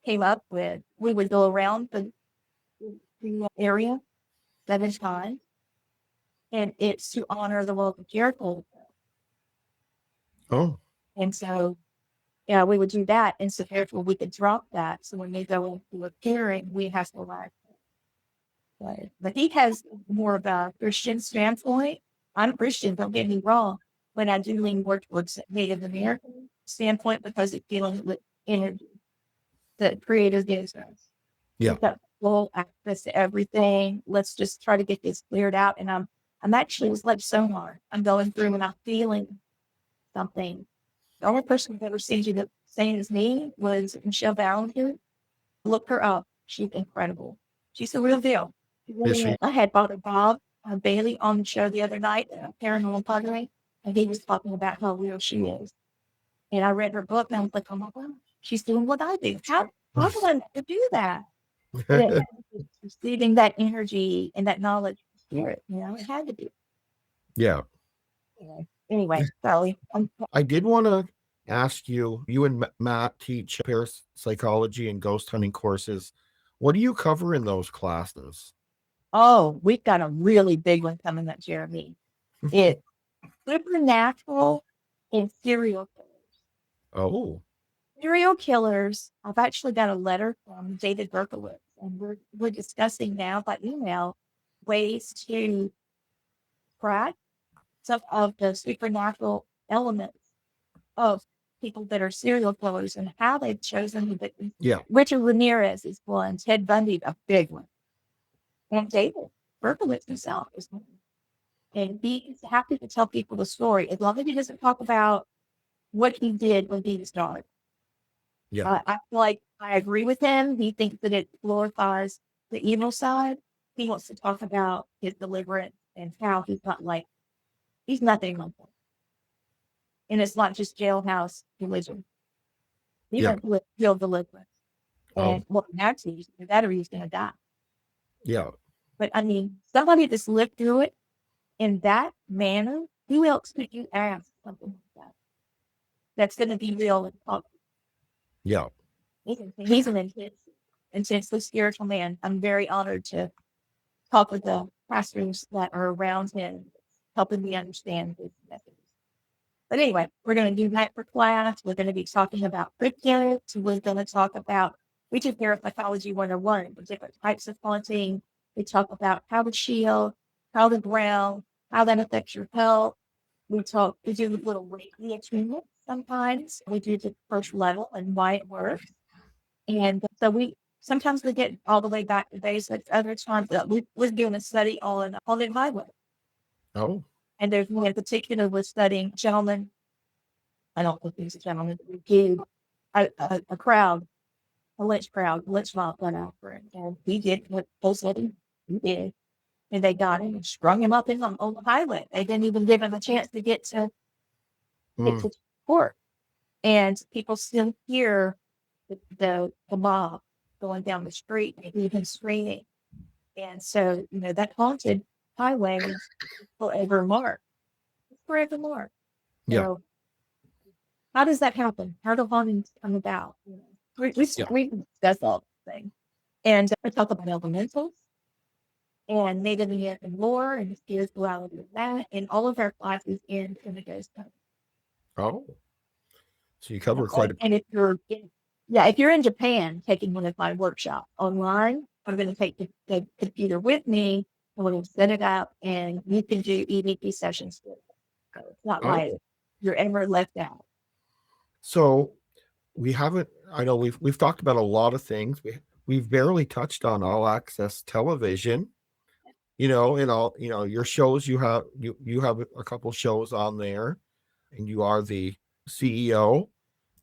came up with. We would go around the area 7 times, and it's to honor the local Jericho. Oh. And so, yeah, we would do that. And so therefore we could drop that. So when they go into a clearing, we have to like, but he has more of a Christian standpoint. I'm Christian, don't get me wrong, but I do lean more towards Native American standpoint because it's dealing with energy that creator gives us. Yeah. We've got full access to everything. Let's just try to get this cleared out. And I'm actually, it's like sonar. I'm going through and I'm feeling something. The only person who've ever seen you the same as me was Michelle Ballinger. Look her up. She's incredible. She's the real deal. She Is really she? is. I had Father Bob Bailey on the show the other night, Paranormal Padre, and he was talking about how real she is. And I read her book and I was like, oh my God, she's doing what I do. How did I never do that? But it had to be receiving that energy and that knowledge spirit, it had to be. Yeah. Anyway, sorry. I did want to ask you, you and Matt teach parapsychology and ghost hunting courses. What do you cover in those classes? Oh, we've got a really big one coming up, Jeremy. It's supernatural and serial killers. Oh. Serial killers. I've actually got a letter from David Berkowitz, and we're discussing now by email ways to crack some of the supernatural elements of people that are serial killers and how they've chosen the victims. Yeah. Richard Ramirez is one, Ted Bundy, a big one, and David Berkowitz himself is one. And he's happy to tell people the story as long as he doesn't talk about what he did when he was dark. Yeah. I feel like I agree with him. He thinks that it glorifies the evil side. He wants to talk about his deliverance and how he's not like, he's nothing like that. And it's not just jailhouse religion. He Yeah. went with real deliverance. Oh, And well, actually, that or he's going to die. yeah. But I mean, somebody that's lived through it in that manner, who else could you ask something like that? That's going to be real and talk. Yeah. He's an intensely spiritual man. I'm very honored to talk with the pastors that are around him, helping me understand his message. But anyway, we're going to do that for class. We're going to be talking about cryptids. We're going to talk about, we do Parapsychology 101, the different types of haunting. We talk about how to shield, how to ground, how that affects your health. We do little Reiki attunement sometimes. We do the first level and why it works. And so sometimes we get all the way back to basics. Other times we're doing a study on haunted highway. Oh, And there's one in particular we're studying gentlemen. I don't think these gentlemen did a crowd, a lynch mob went out for it. And we did what they said he did. And they got him and strung him up on the highway. They didn't even give him a chance to get to court. And people still hear the mob going down the street and even screaming. And so, that haunted highway was forever marked. Forever marked. yeah. So how does that happen? How do hauntings come about? We discuss all the things. And we talk about elementals and Native American lore and spirituality of that. And all of our classes end in the ghost hunt. Oh, so you cover quite a. And if you're in Japan taking one of my workshops online, I'm going to take the computer with me. I'm going to set it up, and you can do EVP sessions with it. So it's not like Oh, you're ever left out. so we haven't. I know we've talked about a lot of things. We've barely touched on all access television. And all your shows. You have a couple shows on there, and you are the CEO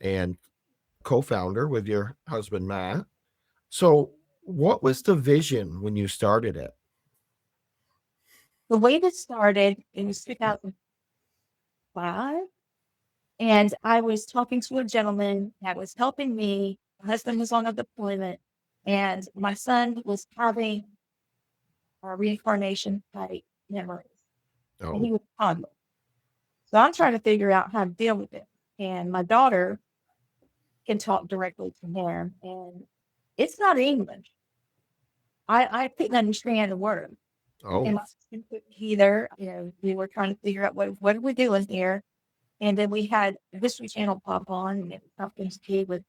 and co-founder with your husband Matt. So, what was the vision when you started it? The way this started, it was 2005, and I was talking to a gentleman that was helping me. My husband was on a deployment, and my son was having reincarnation type memories, and he Oh, was toddler. So I'm trying to figure out how to deal with it. And my daughter can talk directly to him, and it's not English. I couldn't understand a word. And oh, my sister couldn't either. We were trying to figure out what are we doing here. And then we had the History Channel pop on, and it was something to do with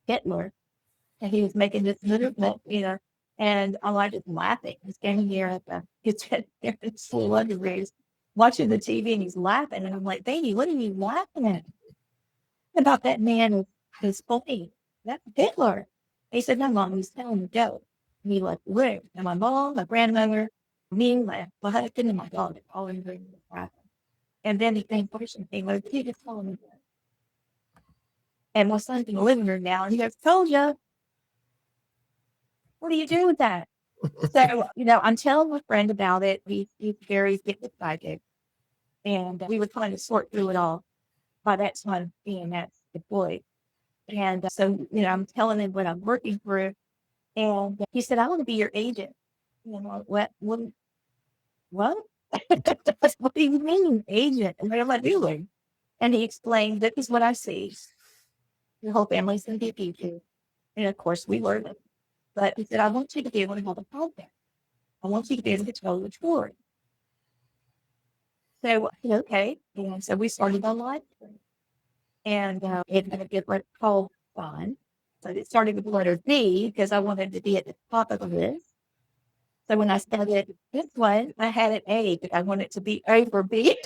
Hitler. And he was making this movement, and I was just laughing. He's standing here at his head there in full underwear, watching the TV, and he's laughing. And I'm like, baby, what are you laughing at? About that man is funny. That's Hitler. He said, no, Mom, he's telling the joke. And he like, where? And my mom, my grandmother, me, my husband, and my dog all in the laughing. And then the same person came over, he just told me that. And my son's in the living room now, and he goes, told you. What do you do with that? So, I'm telling my friend about it. He's very good with psychic. And we would kind of sort through it all by that time being that's deployed. And so, I'm telling him what I'm working through. And he said, I want to be your agent. And I'm like, what? What do you mean, agent? And what am I doing? And he explained, this is what I see. Your whole family's going to be people. And of course, we were. But he said, I want you to be able to have a podcast. I want you to be able to tell the story. So, okay. And so we started on live. And it had a different call sign. So it started with the letter D because I wanted to be at the top of the list. So when I started this one, I had an A, but I wanted to be over B.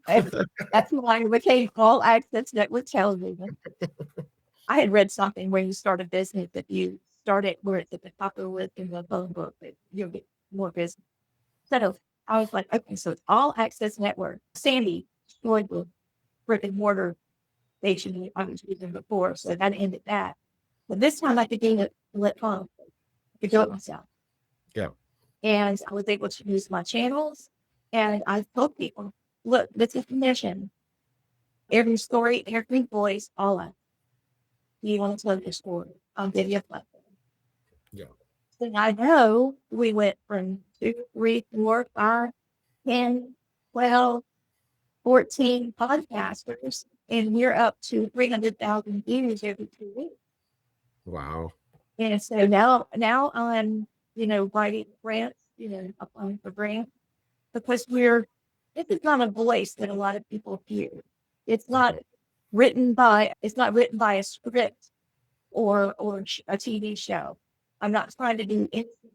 And that's why I became all access network television. I had read something where you start a business that you start it where it's at the top of the list in the phone book, that you'll get more business. So I was like, okay, so it's all access network. Sandy destroyed the brick and mortar station I was using before, so that ended that. But this time I could do it electronically. I could do it myself. Yeah. And I was able to use my channels. And I told people, look, this is the mission. Every story, every voice, all of it. You want to tell your story. I'll give you a platform. Yeah. So I know we went from 2, 3, 4, 5, 10, 12, 14 podcasters, and we're up to 300,000 views every 2 weeks. Wow. And so now I'm, writing grants, applying for grants because this is not a voice that a lot of people hear. It's not it's not written by a script or a TV show. I'm not trying to do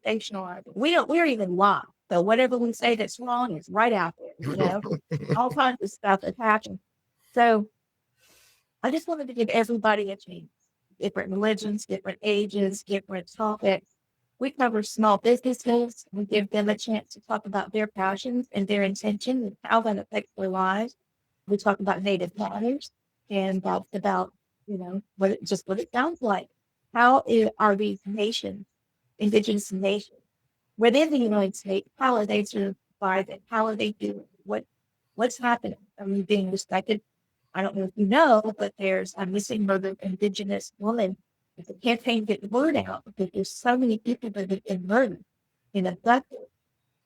sensationalizing. We're even live. So whatever we say that's wrong is right out there, all kinds of stuff that's happening. So I just wanted to give everybody a chance. Different religions, different ages, different topics. We cover small businesses. We give them a chance to talk about their passions and their intention and how that affects their lives. We talk about native matters and about what it sounds like. Are these nations, indigenous nations, within the United States, how are they surviving? How are they doing? What's happening? Are we being respected? I don't know if you know, but there's a missing murdered indigenous woman. It's a campaign to get the word out because there's so many people that have been murdered in abducted.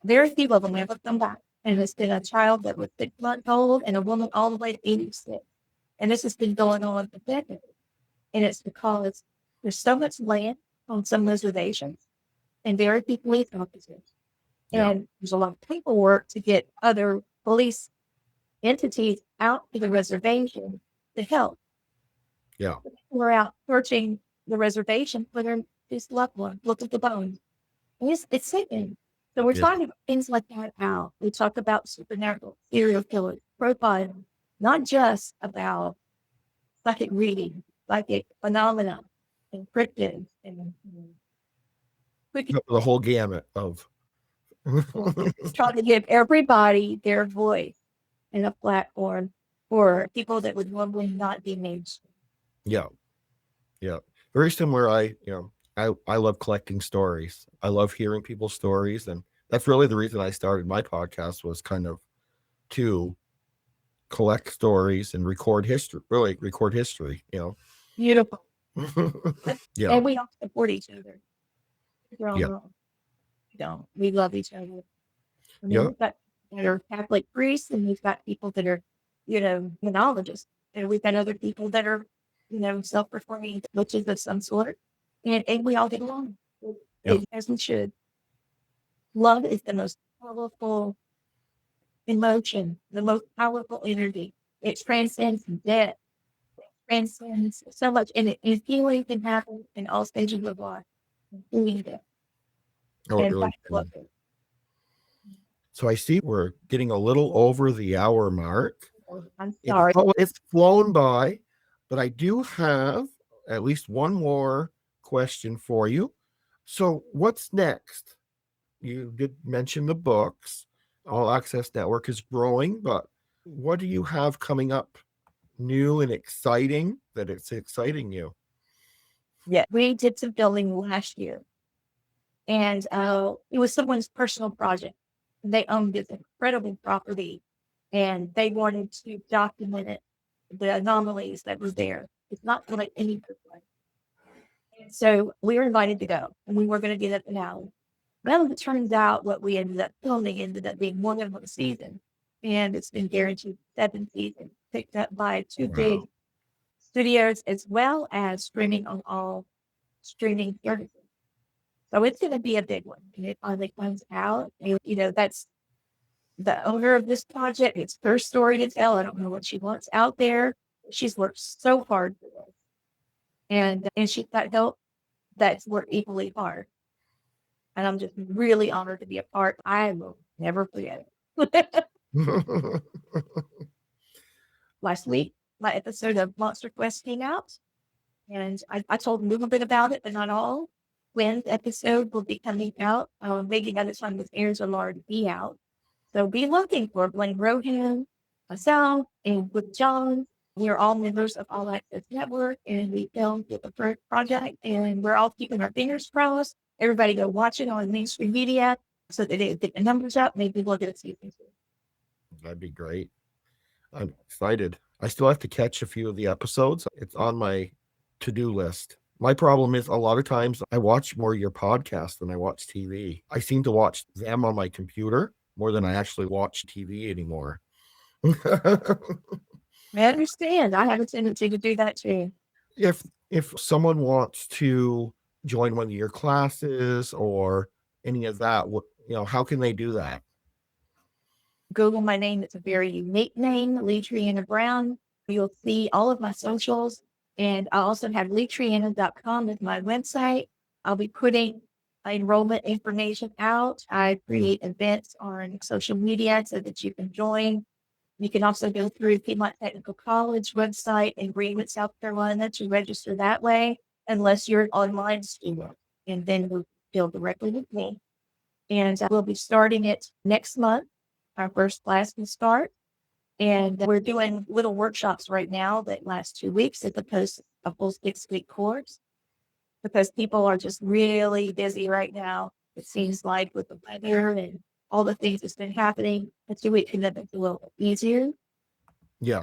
Very few of them ever come back. And it's been a child that was 6 months old and a woman all the way to 86. And this has been going on for decades. And it's because there's so much land on some reservations and very few police officers. Yeah. And there's a lot of paperwork to get other police entities out to the reservation to help. Yeah. We're out searching the reservation for their this loved one. Look at the bones. And it's sickening. So we're Yeah. trying to get things like that out. We talk about supernatural serial killers, profiling, not just about psychic reading, psychic phenomena, and cryptids, and The whole gamut of. trying to give everybody their voice and a platform for people that would normally not be mainstream. Yeah. Yeah. Very similar. I love collecting stories. I love hearing people's stories. And that's really the reason I started my podcast, was kind of to collect stories and record history, really record history, Beautiful. Yeah. And we all support each other. We're all Yeah. wrong. We don't. We love each other. I mean, Yeah. we've got people that are Catholic priests, and we've got people that are, monologists, and we've got other people that are, self-performing witches of some sort, and we all get along Yeah. as we should. Love is the most powerful emotion, the most powerful energy. It transcends death, transcends so much, and healing can happen in all stages of life, including death. Oh, it And really that's what can. So I see we're getting a little over the hour mark. I'm sorry. It's flown by, but I do have at least one more question for you. So what's next? You did mention the books. All Access Network is growing, but what do you have coming up new and exciting that it's exciting you? Yeah, we did some filming last year, and it was someone's personal project. They owned this incredible property, and they wanted to document it, the anomalies that was there. It's not like any good place. And so we were invited to go, and we were going to get at the finale. Well, it turns out what we ended up filming ended up being one of the season, and it's been guaranteed 7 seasons, picked up by 2 big Wow. studios as well as streaming on all streaming services. So it's going to be a big one. And it finally comes out. And, that's the owner of this project. It's her story to tell. I don't know what she wants out there. She's worked so hard for this. And she's got help that's worked equally hard. And I'm just really honored to be a part. I will never forget it. last week, my episode of Monster Quest came out. And I told a little bit about it, but not all. When the episode will be coming out, maybe by the time this airs, will already be out. So be looking for Blaine Rohan, myself, and with John. We're all members of All Access Network, and we filmed with the first project, and we're all keeping our fingers crossed. Everybody go watch it on mainstream media so that they get the numbers up. Maybe we'll get a season 2. That'd be great. I'm excited. I still have to catch a few of the episodes. It's on my to-do list. My problem is a lot of times I watch more your podcast than I watch TV. I seem to watch them on my computer more than I actually watch TV anymore. I understand. I have a tendency to do that too. If someone wants to join one of your classes or any of that, how can they do that? Google my name. It's a very unique name, Leitreanna Brown. You'll see all of my socials. And I also have Leitreanna.com as my website. I'll be putting enrollment information out. I create events on social media so that you can join. You can also go through Piedmont Technical College website in Greenwood, South Carolina to register that way, unless you're an online student. And then we'll deal directly with me. And we'll be starting it next month. Our first class will start. And we're doing little workshops right now that last 2 weeks as opposed to a full 6-week course, because people are just really busy right now. It seems like with the weather and all the things that's been happening, the 2-week commitment's a little easier. Yeah.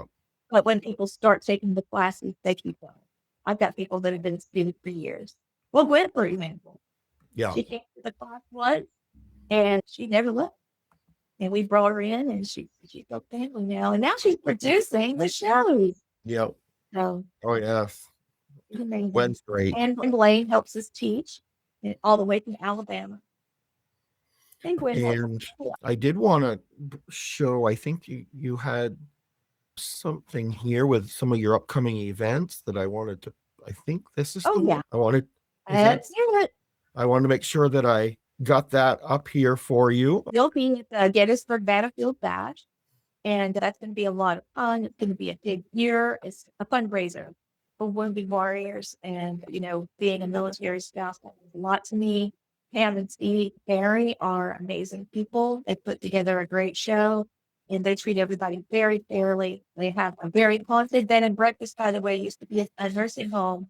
But when people start taking the classes, they keep going. I've got people that have been students for years. Well, Gwen, for example, she came to the class once and she never left. And we brought her in, and she's a family now. And now she's producing the shows. Yep. So, oh, yes. Gwen's great. And Blaine helps us teach all the way from Alabama. And I did want to show, I think you had something here with some of your upcoming events that I wanted to, I think this is, yeah. I wanted, Let's do it. I wanted to make sure that I got that up here for you. You'll be at the Gettysburg Battlefield Bash, and that's going to be a lot of fun. It's going to be a big year. It's a fundraiser for wounded warriors, and being a military spouse, that means a lot to me. Pam and Steve Barry are amazing people. They put together a great show, and they treat everybody very fairly. They have a very haunted bed and breakfast, by the way. It used to be a nursing home.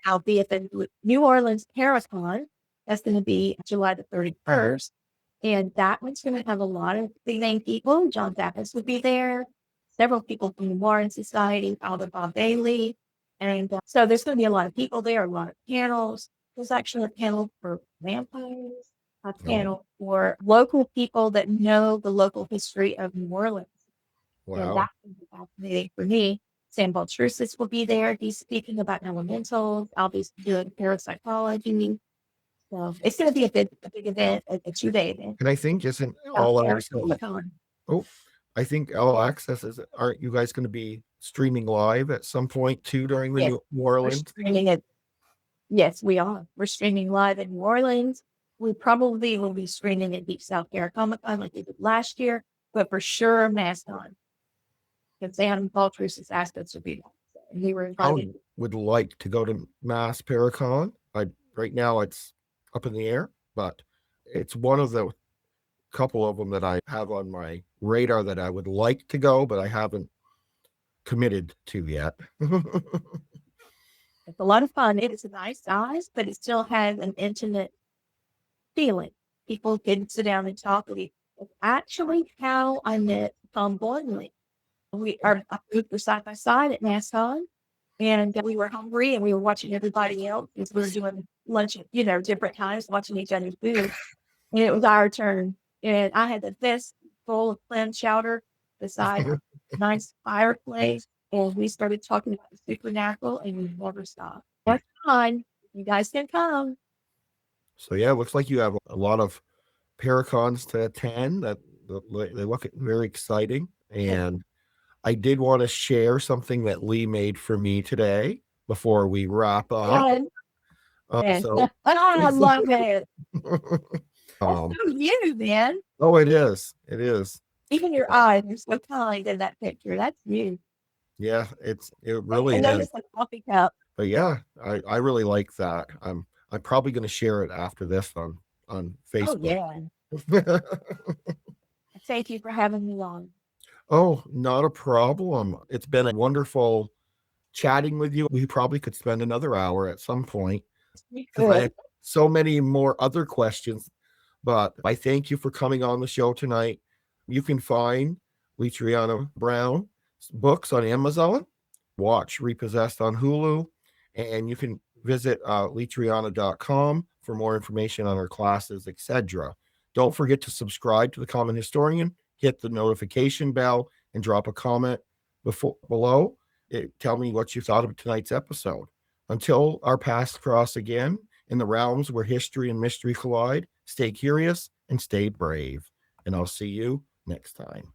I'll be at the New Orleans Paracon. That's going to be July the 31st. And that one's going to have a lot of big name people. John Zappis will be there. Several people from the Warren Society, Father Bob Bailey. And so there's going to be a lot of people there, a lot of panels. There's actually a panel for vampires, a panel for local people that know the local history of New Orleans. Wow. And that's going to be fascinating for me. Sam Baltrusis will be there. He's speaking about elementals. I'll be doing parapsychology. So it's going to be a big event, a 2-day event. And I think isn't all I think All Access aren't you guys going to be streaming live at some point too during the New Orleans? We're streaming it. Yes, we are. We're streaming live in New Orleans. We probably will be streaming at Deep South Carolina Comic-Con like we did last year, but for sure mask on. Because Sam Baltrus has asked us to be there. And we were invited. I would like to go to Mass Paracon. Right now it's up in the air, but it's one of the couple of them that I have on my radar that I would like to go, but I haven't committed to yet. It's a lot of fun. It is a nice size, but it still has an intimate feeling. People can sit down and talk with you. It's actually how I met Tom Boynley. Our group were side by side at NASCON, and we were hungry, and we were watching everybody else because we were doing lunch, different times, watching each other's food. And it was our turn. And I had the best bowl of clam chowder beside a nice fireplace. And we started talking about the supernatural, and we never stopped. That's fun. You guys can come. So yeah, it looks like you have a lot of Paracons to attend. They look very exciting. And I did want to share something that Lee made for me today before we wrap up. So I love it. That's so you, man. Oh, it is. It is. Even your eyes are so kind in that picture. That's you. Yeah, it I really is. noticed the coffee cup. But yeah, I really like that. I'm probably going to share it after this on Oh, Facebook. yeah. Thank you for having me on. Oh, not a problem. It's been a wonderful chatting with you. We probably could spend another hour at some point You because I could. have so many more other questions. But I thank you for coming on the show tonight. You can find Leitreanna Brown books on Amazon, watch Repossessed on Hulu, and you can visit leitreanna.com for more information on our classes, etc. Don't forget to subscribe to the Common Historian, hit the notification bell, and drop a comment below. Tell me what you thought of tonight's episode. Until our paths cross again in the realms where history and mystery collide, stay curious and stay brave. And I'll see you next time.